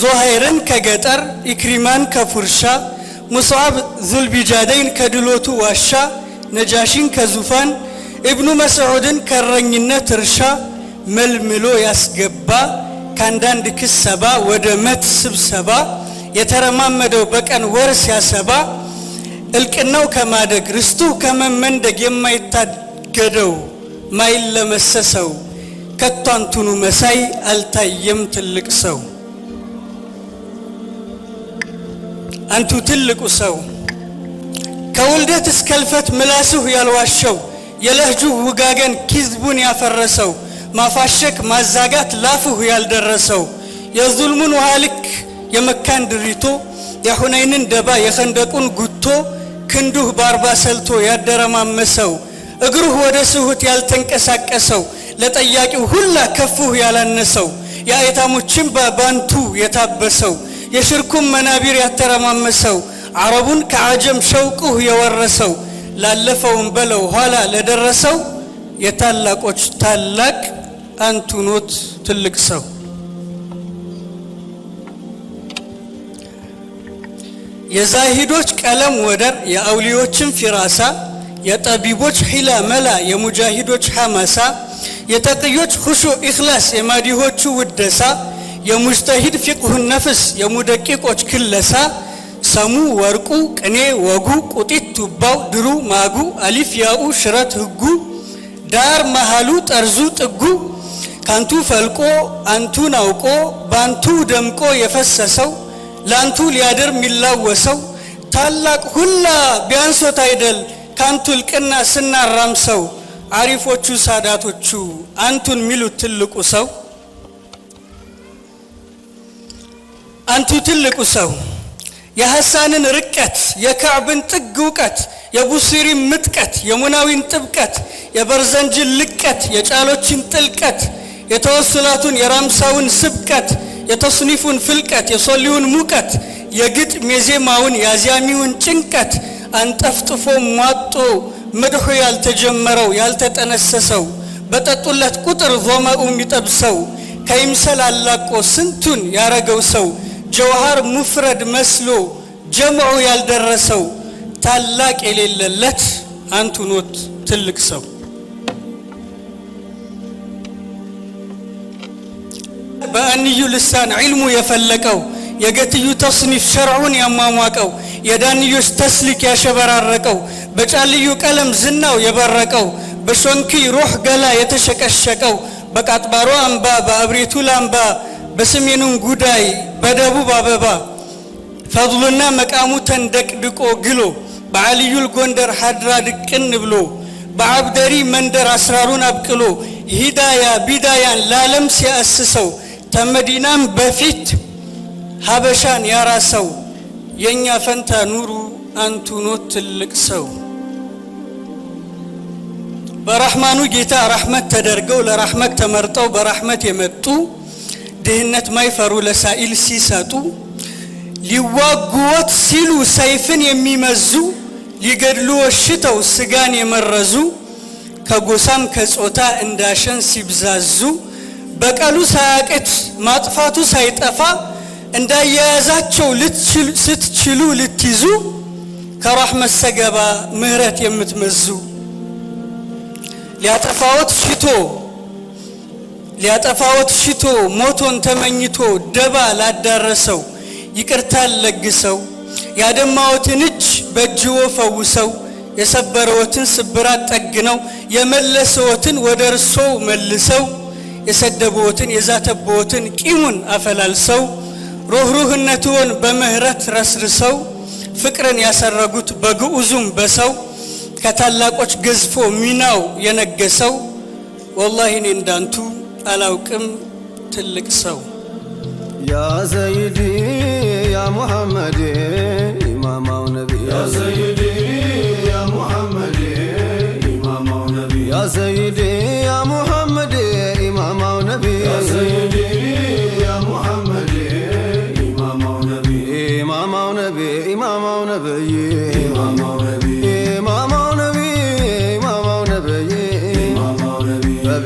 ዞሃይርን ከገጠር ኢክሪማን ከፉርሻ ሙስዓብ ዙልቢጃደይን ከድሎቱ ዋሻ ነጃሽን ከዙፋን ኢብኑ መስዑድን ከረኝነት እርሻ መልምሎ ያስገባ ከአንዳንድ ክሰባ ወደ መት ስብሰባ የተረማመደው በቀን ወር ሲያሰባ እልቅናው ከማደግ ርስቱ ከመመንደግ የማይታገደው ማይለመሰሰው ከቷንቱኑ መሳይ አልታየም ትልቅ ሰው። አንቱ ትልቁ ሰው ከውልደት እስከ እልፈት ምላስሁ ያልዋሸው የለህጁ ውጋገን ኪዝቡን ያፈረሰው ማፋሸክ ማዛጋት ላፍሁ ያልደረሰው የዙልሙን ውሃ ልክ የመካን ድሪቶ የሁነይንን ደባ የኸንደቁን ጉቶ ክንዱህ ባርባ ሰልቶ ያደረማመሰው እግሩህ ወደ ስሁት ያልተንቀሳቀሰው ለጠያቂው ሁላ ከፉህ ያላነሰው የአይታሞችን ባንቱ የታበሰው የሽርኩም መናቢር ያተረማመሰው አረቡን ከዓጀም ሸውቁህ የወረሰው ላለፈውን በለው ኋላ ለደረሰው የታላቆች ታላቅ አንቱኖት ትልቅ ሰው። የዛሂዶች ቀለም ወደር የአውሊዮችን ፊራሳ የጠቢቦች ሒላ መላ የሙጃሂዶች ሐማሳ የተቅዮች ኹሹዕ ኢኽላስ የማዲሆቹ ውደሳ የሙጅተሂድ ፊቅሁን ነፍስ የሙደቂቆች ክለሳ ሰሙ ወርቁ ቅኔ ወጉ ቁጢት ቱባው ድሩ ማጉ አሊፍ ያኡ ሽረት ህጉ ዳር መሃሉ ጠርዙ ጥጉ ካንቱ ፈልቆ አንቱን አውቆ ባንቱ ደምቆ የፈሰሰው ላንቱ ሊያደር ሚላወሰው ታላቅ ሁላ ቢያንሶት አይደል ካንቱ ልቅና ስናራምሰው አሪፎቹ ሳዳቶቹ አንቱን ሚሉት ትልቁ ሰው። አንቱ ትልቁ ሰው የሐሳንን ርቀት የካዕብን ጥግ እውቀት የቡሲሪን ምጥቀት የሙናዊን ጥብቀት የበርዘንጅን ልቀት የጫሎችን ጥልቀት የተወስላቱን የራምሳውን ስብቀት የተስኒፉን ፍልቀት የሶሊውን ሙቀት የግጥም የዜማውን ያዚያሚውን ጭንቀት አንጠፍጥፎ ሟጦ መድሑ ያልተጀመረው ያልተጠነሰሰው በጠጡለት ቁጥር ዞማኡ የሚጠብሰው ከይምሰል አላቆ ስንቱን ያረገው ሰው ጀውሃር ሙፍረድ መስሎ ጀምዑ ያልደረሰው ታላቅ የሌለለት አንቱኖት ትልቅ ሰው። በአንዩ ልሳን ዒልሙ የፈለቀው የገትዩ ተስኒፍ ሸርዑን ያሟሟቀው የዳንዮች ተስሊክ ያሸበራረቀው በጫልዩ ቀለም ዝናው የበረቀው በሾንኪ ሩህ ገላ የተሸቀሸቀው በቃጥባሮ አምባ በአብሬቱ ላምባ በሰሜኑን ጉዳይ በደቡብ አበባ ፈضሉና መቃሙ ተንደቅድቆ ግሎ በዓልዩል ጎንደር ሐድራ ድቅን ብሎ በአብደሪ መንደር አስራሩን አብቅሎ ሂዳያ ቢዳያን ለዓለም ሲያስሰው ተመዲናም በፊት ሀበሻን ያራሰው የኛ ፈንታ ኑሩ አንቱኖት ትልቅ ሰው። በረሕማኑ ጌታ ረሕመት ተደርገው ለረሕመት ተመርጠው በረሕመት የመጡ ድህነት ማይፈሩ ለሳኢል ሲሰጡ ሊዋጉወት ሲሉ ሰይፍን የሚመዙ ሊገድሉ ወሽተው ስጋን የመረዙ ከጎሳም ከጾታ እንዳሸን ሲብዛዙ በቀሉ ሳያቅት ማጥፋቱ ሳይጠፋ እንዳያያዛቸው ስትችሉ ልትይዙ ከረሕመት ሰገባ ምህረት የምትመዙ ሊያጠፋዎት ሽቶ ሞቶን ተመኝቶ ደባ ላዳረሰው ይቅርታን ለግሰው ያደማዎትን እጅ በእጅዎ ፈውሰው የሰበረዎትን ስብራት ጠግነው የመለሰዎትን ወደ እርሶው መልሰው የሰደበዎትን የዛተበዎትን ቂሙን አፈላልሰው ሩህሩህነትዎን በምህረት ረስርሰው ፍቅርን ያሰረጉት በግዑዙም በሰው ከታላቆች ገዝፎ ሚናው የነገሰው ወላሂ እኔ እንዳንቱ አላውቅም ትልቅ ሰው። ያ ዘይዲ ያ ሙሐመድ ኢማማው ነቢ ያ ዘይዲ ያ ሙሐመድ ኢማማው ነቢ ያ ዘይዲ ያ ሙሐመድ ኢማማው ነቢ ያ ዘይዲ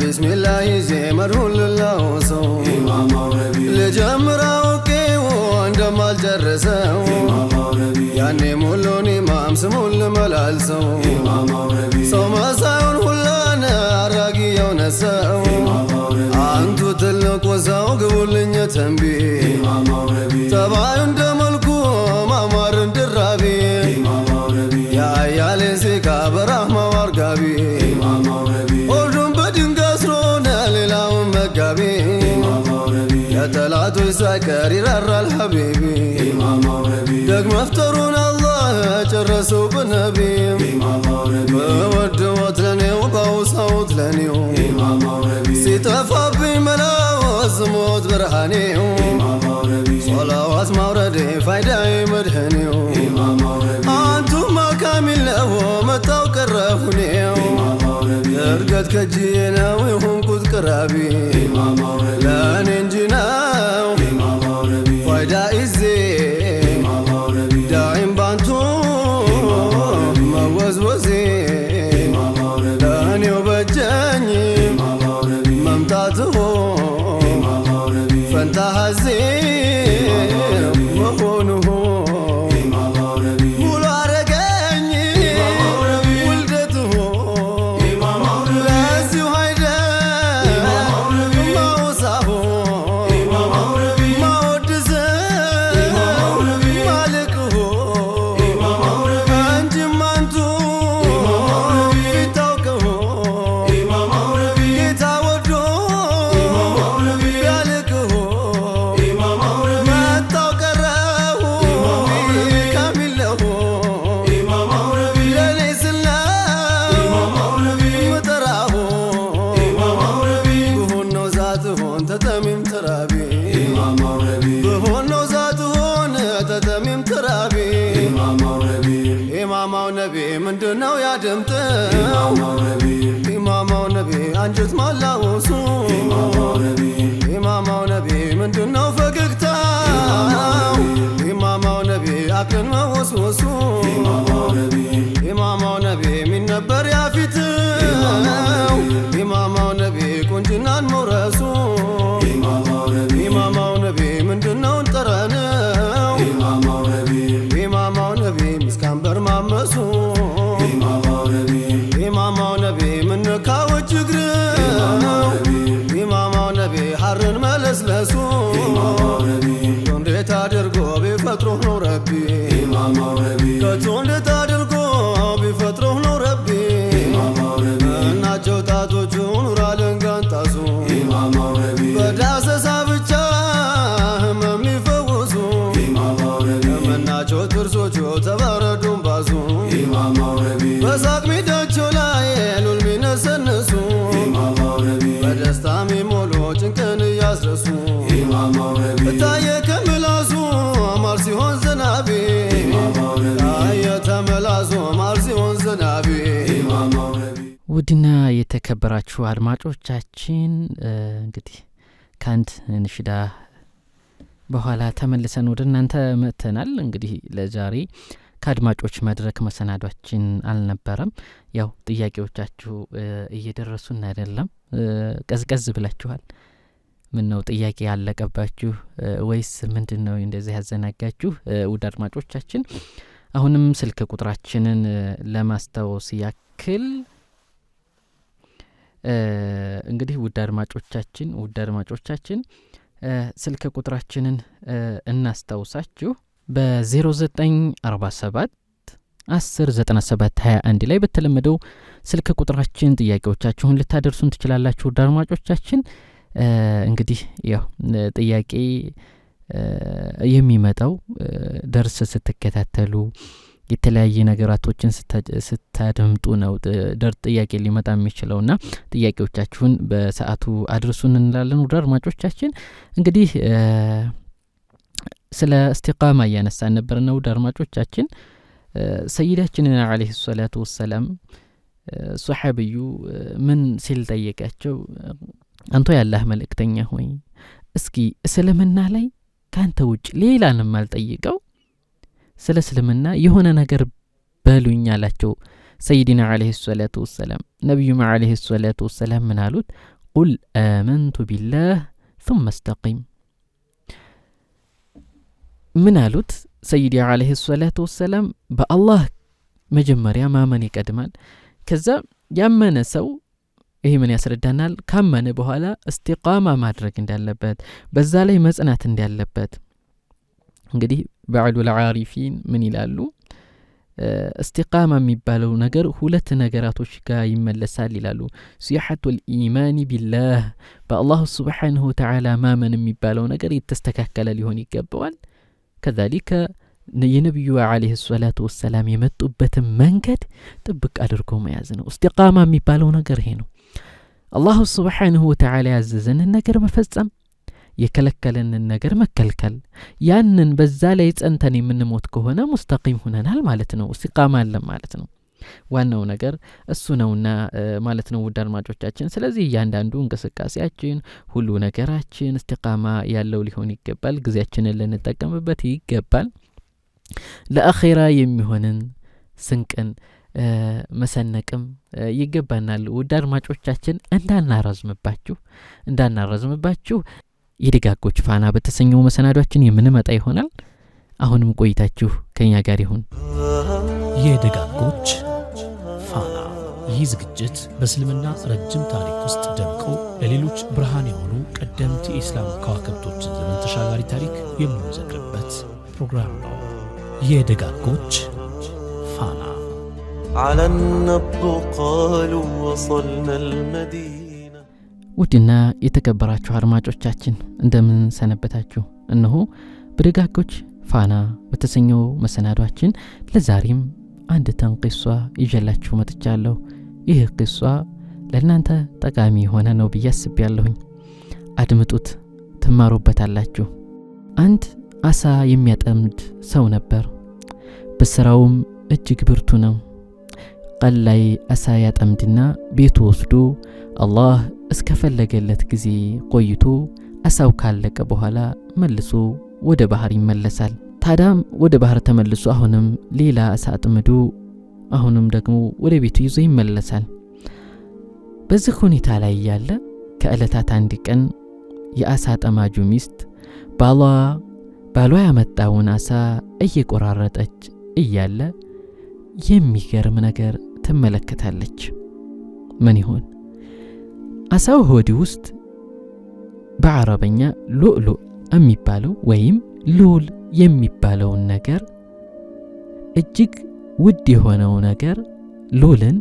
ቢስሚላህ ዜመሩን ልላውሰው ልጀምረው ቄው እንደማልጨርሰው ያኔ ሙሉን ኢማም ስሙን ልመላልሰው ሰው መሳዩን ሁላን አራጊ የሆነ ሰው አንቱ ትልቁ ሰው ግቡልኝ ተንቢ ጠባዩ እንደ መልኩ ማማር እንድራቢ ያያሌ ዚካ በራህማው አርጋቢ ሁሉም በድንጋይ ስሮነ ሌላውን መጋቢ የጠላቶች ሳይቀር ይራራል ሐቢቢ ደግ መፍጠሩን አላህ ጨረሰው በነቢ በወድወት ለኔው ባውሳውት ለኔው ሲጠፋብኝ መላወስ ሞት ብርሃኔው ሶላዋት ማውረዴ ፋይዳዬ መድህኔው አንቱማ ካሚል ነው መጣው ቀረሁኔው እርገት ከጅዬ ነው የሆንኩት ቅራቢ ለእኔ እንጂ ነው ፋይዳ ይዜ ዳይም ባንቱ መወዝወዜ ለእኔው በጀኝ መምጣትሆ ፈንታ ሐዜ መሆኑሁ ሙሉ አረገኝ ውልደትሁ ለዚሁ አይደ ማውሳሁ ማወድሰ ማልቅሁ እንጂም አንቱ ፊታውቅሁ ጌታ ወዶ ቢያልቅሁ መጣው ቀረሁ ካሚለሁ ለኔ ስለው ምጠራሁ ብሆን ነው ዛትሆን ተተሚም ተራቢ ብሆን ነው ዛትሆን ተተሚም ተራቢ ኢማማው ነቢ ምንድነው ያድምጠው ኢማማው ነቢ አንጀት ማላወሱ ኢማማው ነቢ ምንድነው ፈገግታው ኢማማው ነቢ አክልን መወስወሱ ኢማማው ነቢ ሚነበር ያፊትው ኢማማው ነቢ ቁንጅናን መውረሱ ኢማማው ነቢ ምንድነው ጠረነው ኢማማው ነቢ ምስካንበር ማመሱ ኢማማው ነቢ ምንካዎች እግርው ኢማማው ነቢ ሐርን መለስለሱ እንዴት አድርጎ ቢፈጥሮህ ነው ረቢ ከቶ እንዴት አድርጎ ቢፈጥሮህ ነው ረቢ እናቸው ጣቶቹ ኑራ ለንጋንጣሱ በዳሰሳ ብቻ ህመም ይፈውሱ መናቸው ጥርሶቹ ተባረዱን ባሱ በሳቅ ሜዳቸው ላይ ሉል ሚነሰንሱ በደስታ ሚሞሉ ጭንቅን እያስረሱ እታየ ከምላሱ ማር ሲሆን ዝናቢ ታየ ተመላሱ ማር ሲሆን ዝናቢ ውድና የተከበራችሁ አድማጮቻችን እንግዲህ ከአንድ ንሽዳ በኋላ ተመልሰን ወደ እናንተ መጥተናል። እንግዲህ ለዛሬ ከአድማጮች መድረክ መሰናዷችን አልነበረም። ያው ጥያቄዎቻችሁ እየደረሱን አይደለም። ቀዝቀዝ ብላችኋል። ምን ነው ጥያቄ ያለቀባችሁ ወይስ ምንድነው እንደዚህ ያዘናጋችሁ? ውድ አድማጮቻችን አሁንም ስልክ ቁጥራችንን ለማስታወስ ያክል እንግዲህ ውድ አድማጮቻችን ስልክ ቁጥራችንን እናስታውሳችሁ በ0947 109721 ላይ በተለመደው ስልክ ቁጥራችን ጥያቄዎቻችሁን ልታደርሱን ትችላላችሁ። ውድ አድማጮቻችን እንግዲህ ያው ጥያቄ የሚመጣው ደርስ ስትከታተሉ የተለያየ ነገራቶችን ስታደምጡ ነው ጥያቄ ሊመጣ የሚችለውና ጥያቄዎቻችሁን በሰዓቱ አድርሱን እንላለን። ውድ አድማጮቻችን እንግዲህ ስለ እስቲቃማ እያነሳን ነበርና ውድ አድማጮቻችን ሰይዳችንን አለይሂ ሰላቱ ወሰላም ሱሐቢዩ ምን ሲል ጠየቃቸው? አንተ ያላህ መልእክተኛ ሆይ እስኪ እስልምና ላይ ካንተ ውጭ ሌላንም አልጠይቀው ስለ እስልምና የሆነ ነገር በሉኝ አላቸው ሰይዲና አለይሂ ሰላቱ ወሰላም። ነብዩም አለይሂ ሰላቱ ወሰላም ምን አሉት? ቁል አመንቱ ቢላህ ثم استقم ምን አሉት ሰይዲ አለይሂ ሰላቱ ወሰላም በአላህ መጀመሪያ ማመን ይቀድማል ከዛ ያመነ ሰው ይሄ ምን ያስረዳናል ካመነ በኋላ እስቲቃማ ማድረግ እንዳለበት በዛ ላይ መጽናት እንዳለበት እንግዲህ በዕሉል ዓሪፊን ምን ይላሉ እስቲቃማ የሚባለው ነገር ሁለት ነገራቶች ጋር ይመለሳል ይላሉ ሲሐቱል ኢማን ቢላህ በአላህ ሱብሓነሁ ወተዓላ ማመን የሚባለው ነገር የተስተካከለ ሊሆን ይገባዋል ከذلك የነብዩ አለይሂ ሰላቱ ወሰላም የመጡበትን መንገድ ጥብቅ አድርጎ መያዝ ነው እስቲቃማ የሚባለው ነገር ይሄ ነው አላህ ሱብሓነሁ ወተዓላ ያዘዘንን ነገር መፈጸም የከለከለንን ነገር መከልከል ያንን በዛ ላይ ጸንተን የምንሞት ከሆነ ሙስተቂም ሆነናል ማለት ነው እስቲቃማ አለ ማለት ነው ዋናው ነገር እሱ ነውና ማለት ነው ውድ አድማጮቻችን ስለዚህ እያንዳንዱ እንቅስቃሴያችን ሁሉ ነገራችን እስቲቃማ ያለው ሊሆን ይገባል ጊዜያችንን ልንጠቀምበት ይገባል ለአኺራ የሚሆንን ስንቅን መሰነቅም ይገባናል ውድ አድማጮቻችን እንዳናረዝምባችሁ የደጋጎች ፋና በተሰኘው መሰናዷችን የምንመጣ ይሆናል አሁንም ቆይታችሁ ከኛ ጋር ይሁን የደጋጎች ፋና ይህ ዝግጅት በእስልምና ረጅም ታሪክ ውስጥ ደምቀው ለሌሎች ብርሃን የሆኑ ቀደምት የኢስላም ከዋክብቶችን ዘመን ተሻጋሪ ታሪክ የምንዘክርበት ፕሮግራም ነው የደጋጎች ፋና على النبض قالوا وصلنا المدينة ውድና የተከበራችሁ አድማጮቻችን እንደምን ሰነበታችሁ እነሆ በደጋጎች ፋና በተሰኘው መሰናዷችን ለዛሬም አንድ ተንቂሷ ይዤላችሁ መጥቻለሁ ይህ ቂሷ ለእናንተ ጠቃሚ ሆነ ነው ብያስብያለሁኝ አድምጡት ትማሩበታላችሁ አንድ አሳ የሚያጠምድ ሰው ነበር በስራውም እጅግ ብርቱ ነው ቀላይ አሳ ያጠምድና ቤቱ ወስዶ አላህ እስከፈለገለት ጊዜ ቆይቶ አሳው ካለቀ በኋላ መልሶ ወደ ባህር ይመለሳል ታዳም ወደ ባህር ተመልሶ አሁንም ሌላ አሳ አጥምዶ አሁንም ደግሞ ወደ ቤቱ ይዞ ይመለሳል በዚህ ሁኔታ ላይ ያለ ከዕለታት አንድ ቀን የአሳ ጠማጁ ሚስት ባሏ ያመጣውን አሳ እየቆራረጠች እያለ የሚገርም ነገር ትመለከታለች ምን ይሆን አሳው ሆዲ ውስጥ በአረበኛ ሉዕሉዕ የሚባለው ወይም ሉል የሚባለውን ነገር እጅግ ውድ የሆነው ነገር ሉልን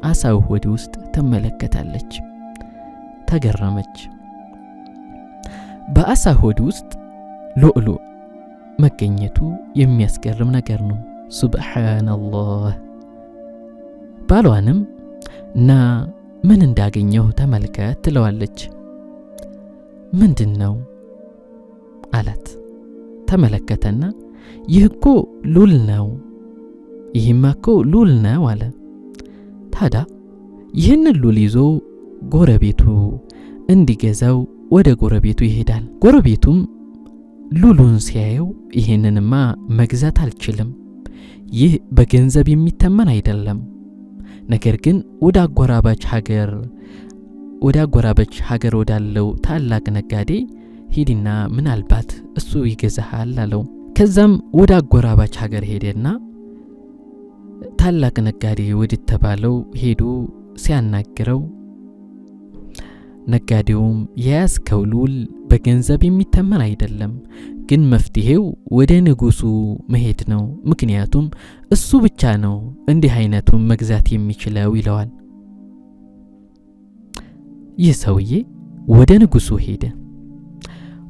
አሳው ሆዲ ውስጥ ትመለከታለች ተገረመች በአሳ ሆዲ ውስጥ ሉዕሉዕ መገኘቱ የሚያስገርም ነገር ነው ሱብሃንአላህ ባሏንም ና ምን እንዳገኘው ተመልከት ትለዋለች ምንድነው አላት ተመለከተና ይህኮ ሉል ነው ይህማኮ ሉል ነው አለ ታዳ ይህን ሉል ይዞ ጎረቤቱ እንዲገዛው ወደ ጎረቤቱ ይሄዳል ጎረቤቱም ሉሉን ሲያየው ይህንንማ መግዛት አልችልም ይህ በገንዘብ የሚተመን አይደለም ነገር ግን ወደ አጎራባች ሀገር ወዳለው ታላቅ ነጋዴ ሄድና ምናልባት እሱ ይገዛሃል አለው ከዛም ወደ አጎራባች ሀገር ሄደና ታላቅ ነጋዴ ወደ ተባለው ሄዶ ሲያናግረው ነጋዴውም የያዝከው ሉል በገንዘብ የሚተመን አይደለም ግን መፍትሄው ወደ ንጉሱ መሄድ ነው ምክንያቱም እሱ ብቻ ነው እንዲህ አይነቱን መግዛት የሚችለው ይለዋል ይህ ሰውዬ ወደ ንጉሱ ሄደ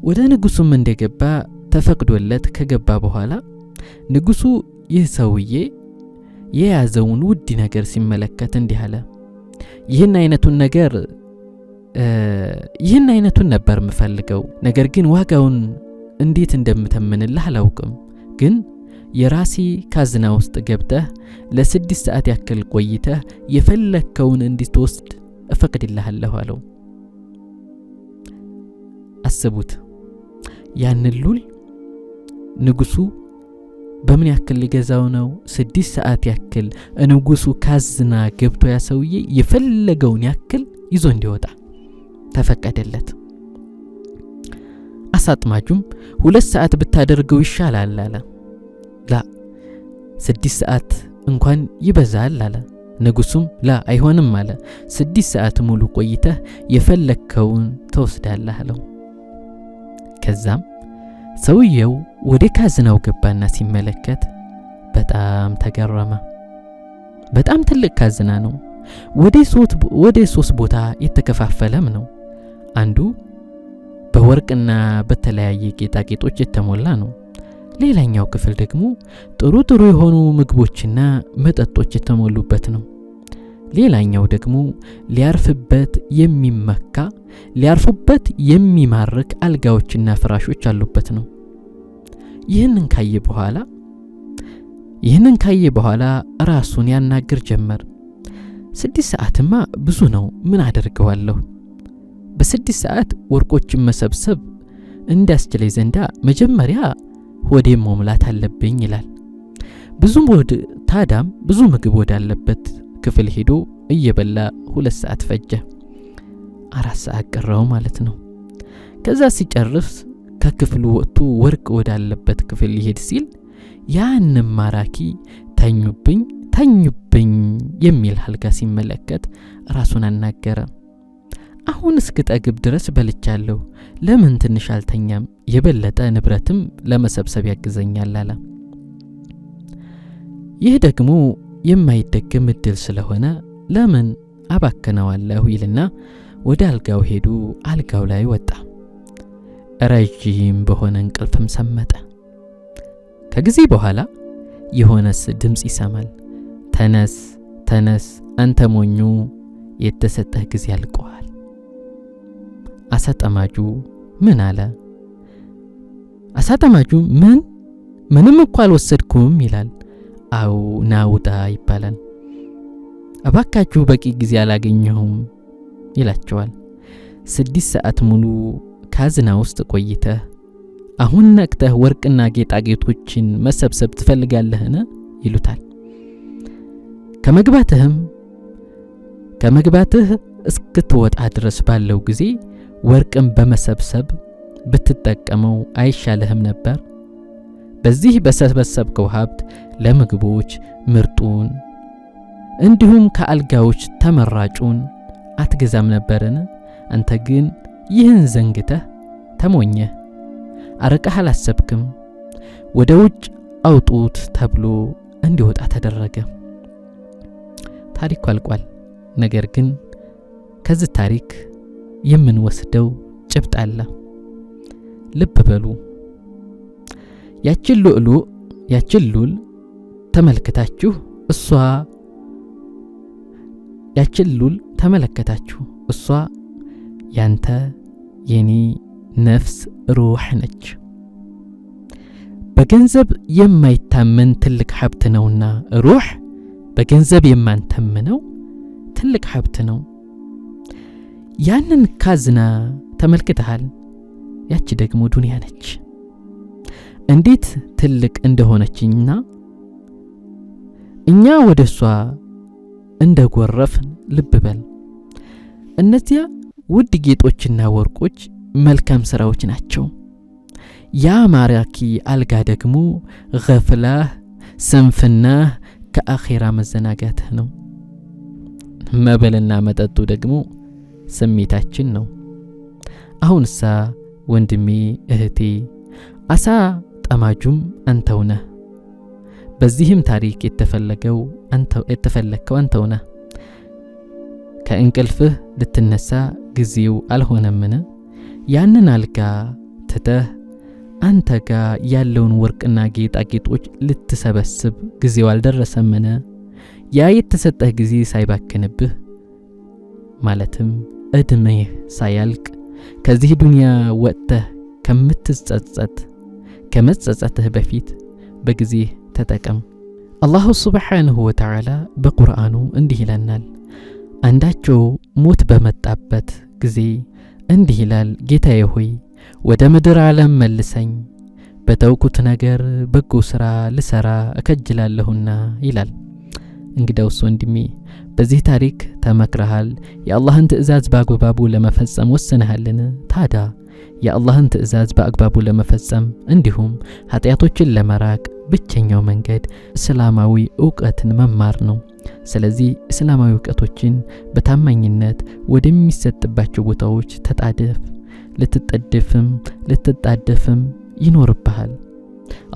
ወደ ንጉሱም እንደገባ ተፈቅዶለት ከገባ በኋላ ንጉሱ ይህ ሰውዬ የያዘውን ውድ ነገር ሲመለከት እንዲህ አለ ይህን አይነቱን ነበር የምፈልገው ነገር ግን ዋጋውን እንዴት እንደምተምንልህ አላውቅም ግን የራሲ ካዝና ውስጥ ገብተህ ለ6 ሰዓት ያክል ቆይተህ የፈለከውን እንድትወስድ እፈቅድልሃለሁ አለው አስቡት ያን ሉል ንጉሱ በምን ያክል ሊገዛው ነው 6 ሰዓት ያክል ንጉሱ ካዝና ገብቶ ያሰውዬ የፈለገውን ያክል ይዞ እንዲወጣ ተፈቀደለት። አሳጥማጁም 2 ሰዓት ብታደርገው ይሻላል አለ። ላ 6 ሰዓት እንኳን ይበዛል አለ። ንጉሱም ላ አይሆንም አለ። 6 ሰዓት ሙሉ ቆይተህ የፈለከውን ተወስዳለህ አለው። ከዛም ሰውየው ወደ ካዝናው ገባና ሲመለከት በጣም ተገረመ። በጣም ትልቅ ካዝና ነው። ወደ 3 ቦታ የተከፋፈለም ነው። አንዱ በወርቅና በተለያየ ጌጣጌጦች የተሞላ ነው። ሌላኛው ክፍል ደግሞ ጥሩ የሆኑ ምግቦችና መጠጦች የተሞሉበት ነው። ሌላኛው ደግሞ ሊያርፉበት የሚማርክ አልጋዎችና ፍራሾች አሉበት ነው። ይህንን ካየ በኋላ ራሱን ያናግር ጀመር። 6 ሰዓትማ ብዙ ነው፣ ምን አደርገዋለሁ? በ6 ሰዓት ወርቆችን መሰብሰብ እንዲያስችለኝ ዘንዳ መጀመሪያ ሆዴን መሙላት አለብኝ ይላል። ታዳም ብዙ ምግብ ወዳለበት ክፍል ሄዶ እየበላ 2 ሰዓት ፈጀ። 4 ሰዓት ቀረው ማለት ነው። ከዛ ሲጨርስ ከክፍሉ ወጥቶ ወርቅ ወዳለበት ክፍል ሊሄድ ሲል ያንን ማራኪ ተኙብኝ የሚል አልጋ ሲመለከት ራሱን አናገረ። አሁን እስክጠግብ ድረስ በልቻለሁ፣ ለምን ትንሽ አልተኛም? የበለጠ ንብረትም ለመሰብሰብ ያግዘኛል አለ። ይህ ደግሞ የማይደገም እድል ስለሆነ ለምን አባከነዋለሁ ይልና ወደ አልጋው ሄዱ። አልጋው ላይ ወጣ። ረጅም በሆነ እንቅልፍም ሰመጠ። ከጊዜ በኋላ የሆነስ ድምጽ ይሰማል። ተነስ አንተ ሞኙ፣ የተሰጠህ ጊዜ አልቋል። አሳጠማጁ ምን አለ? አሳጠማጁ ምንም እኮ አልወሰድኩም ይላል። አው ናውጣ ይባላል። እባካችሁ በቂ ጊዜ አላገኘሁም ይላቸዋል። 6 ሰዓት ሙሉ ካዝና ውስጥ ቆይተህ አሁን ነቅተህ ወርቅና ጌጣጌጦችን መሰብሰብ ትፈልጋለህን? ይሉታል። ከመግባትህ እስክትወጣ ድረስ ባለው ጊዜ ወርቅን በመሰብሰብ ብትጠቀመው አይሻልህም ነበር? በዚህ በሰበሰብከው ሀብት ለምግቦች ምርጡን እንዲሁም ከአልጋዎች ተመራጩን አትገዛም ነበርን? አንተ ግን ይህን ዘንግተህ ተሞኘህ፣ አርቀህ አላሰብክም። ወደ ውጭ አውጡት ተብሎ እንዲወጣ ተደረገ። ታሪኩ አልቋል። ነገር ግን ከዚህ ታሪክ የምንወስደው ጭብጥ አለ። ልብ በሉ። ያችን ሉል ተመለከታችሁ፣ እሷ ያንተ የኔ ነፍስ ሩህ ነች። በገንዘብ የማይታመን ትልቅ ሀብት ነውና ሩህ በገንዘብ የማንተምነው ትልቅ ሀብት ነው። ያንን ካዝና ተመልክተሃል። ያቺ ደግሞ ዱንያ ነች። እንዴት ትልቅ እንደሆነችና እኛ ወደሷ እንደጎረፍን ልብ በል። እነዚያ ውድ ጌጦችና ወርቆች መልካም ስራዎች ናቸው። ያ ማራኪ አልጋ ደግሞ ገፍላህ፣ ስንፍናህ፣ ከአኺራ መዘናጋትህ ነው። መበልና መጠጡ ደግሞ ስሜታችን ነው። አሁንሳ ወንድሜ እህቴ፣ አሳ ጠማጁም አንተው ነህ። በዚህም ታሪክ የተፈለከው አንተው ነህ። ከእንቅልፍህ ልትነሳ ጊዜው አልሆነምን? ያንን አልጋ ትተህ አንተ ጋር ያለውን ወርቅና ጌጣጌጦች ልትሰበስብ ጊዜው አልደረሰምን? ያ የተሰጠህ ጊዜ ሳይባክንብህ ማለትም እድሜህ ሳያልቅ ከዚህ ዱንያ ወጥተህ ከመጸጸትህ በፊት በጊዜ ተጠቀም። አላሁ ሱብሓነሁ ወተዓላ በቁርአኑ እንዲህ ይለናል። አንዳቸው ሞት በመጣበት ጊዜ እንዲህ ይላል፣ ጌታዬ ሆይ ወደ ምድር ዓለም መልሰኝ፣ በተውኩት ነገር በጎ ስራ ልሰራ እከጅላለሁና ይላል። እንግዲያውስ ወንድሜ በዚህ ታሪክ ተመክረሃል የአላህን ትእዛዝ በአግባቡ ለመፈጸም ወስነሃልን ታዳ የአላህን ትእዛዝ በአግባቡ ለመፈጸም እንዲሁም ኃጢያቶችን ለመራቅ ብቸኛው መንገድ እስላማዊ ዕውቀትን መማር ነው ስለዚህ እስላማዊ ዕውቀቶችን በታማኝነት ወደሚሰጥባቸው ቦታዎች ተጣደፍ ልትጣደፍም ይኖርብሃል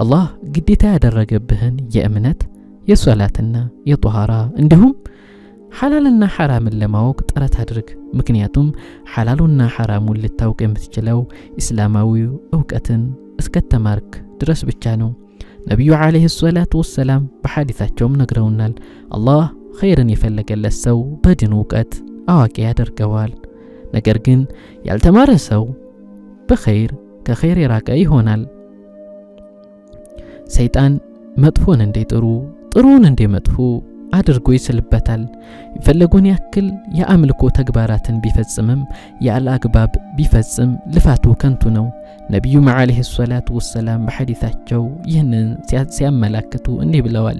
አላህ ግዴታ ያደረገብህን የእምነት የሶላትና የጧሃራ እንዲሁም ሐላልና ሐራምን ለማወቅ ጥረት አድርግ ምክንያቱም ሐላሉና ሐራሙን ልታውቅ የምትችለው እስላማዊ ዕውቀትን እስከተማርክ ድረስ ብቻ ነው ነብዩ አለይሂ ሰላቱ ወሰላም በሐዲሳቸውም ነግረውናል አላህ ኸይርን የፈለገለት ሰው በዲኑ ዕውቀት አዋቂ ያደርገዋል ነገር ግን ያልተማረ ሰው ከኸይር የራቀ ይሆናል ሰይጣን መጥፎን እንደ ጥሩን እንደ መጥፎ አድርጎ ይስልበታል የፈለጉን ያክል የአምልኮ ተግባራትን ቢፈጽምም ያለአግባብ ቢፈጽም ልፋቱ ከንቱ ነው ነብዩ አለይሂ ሰላቱ ወሰላም በሐዲሳቸው ይህንን ሲያመላክቱ እንዲህ ብለዋል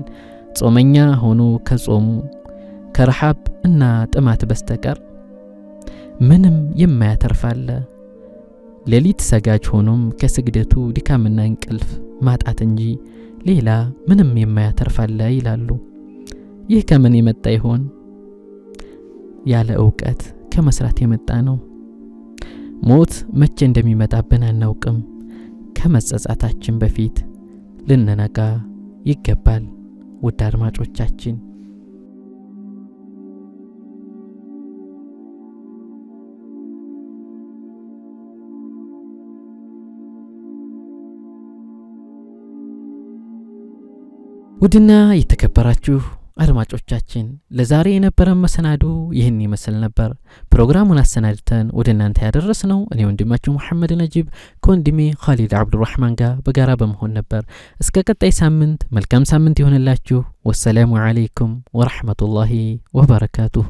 ጾመኛ ሆኖ ከጾሙ ከረሃብ እና ጥማት በስተቀር ምንም የማያተርፋለ ሌሊት ሰጋጅ ሆኖም ከስግደቱ ድካምና እንቅልፍ ማጣት እንጂ ሌላ ምንም የማያተርፋለ ይላሉ ይህ ከምን የመጣ ይሆን ያለ ዕውቀት ከመስራት የመጣ ነው ሞት መቼ እንደሚመጣብን አናውቅም ከመጸጸታችን በፊት ልንነቃ ይገባል ውድ አድማጮቻችን ውድና የተከበራችሁ አድማጮቻችን ለዛሬ የነበረን መሰናዶ ይህን ይመስል ነበር ፕሮግራሙን አሰናድተን ወደናንተ ያደረስነው እኔ ወንድማችሁ መሐመድ ነጂብ ከወንድሜ ኻሊድ አብዱራህማን ጋር በጋራ በመሆን ነበር እስከ ቀጣይ ሳምንት መልካም ሳምንት ይሁንላችሁ ወሰላሙ አለይኩም ወራህመቱላሂ ወበረካቱሁ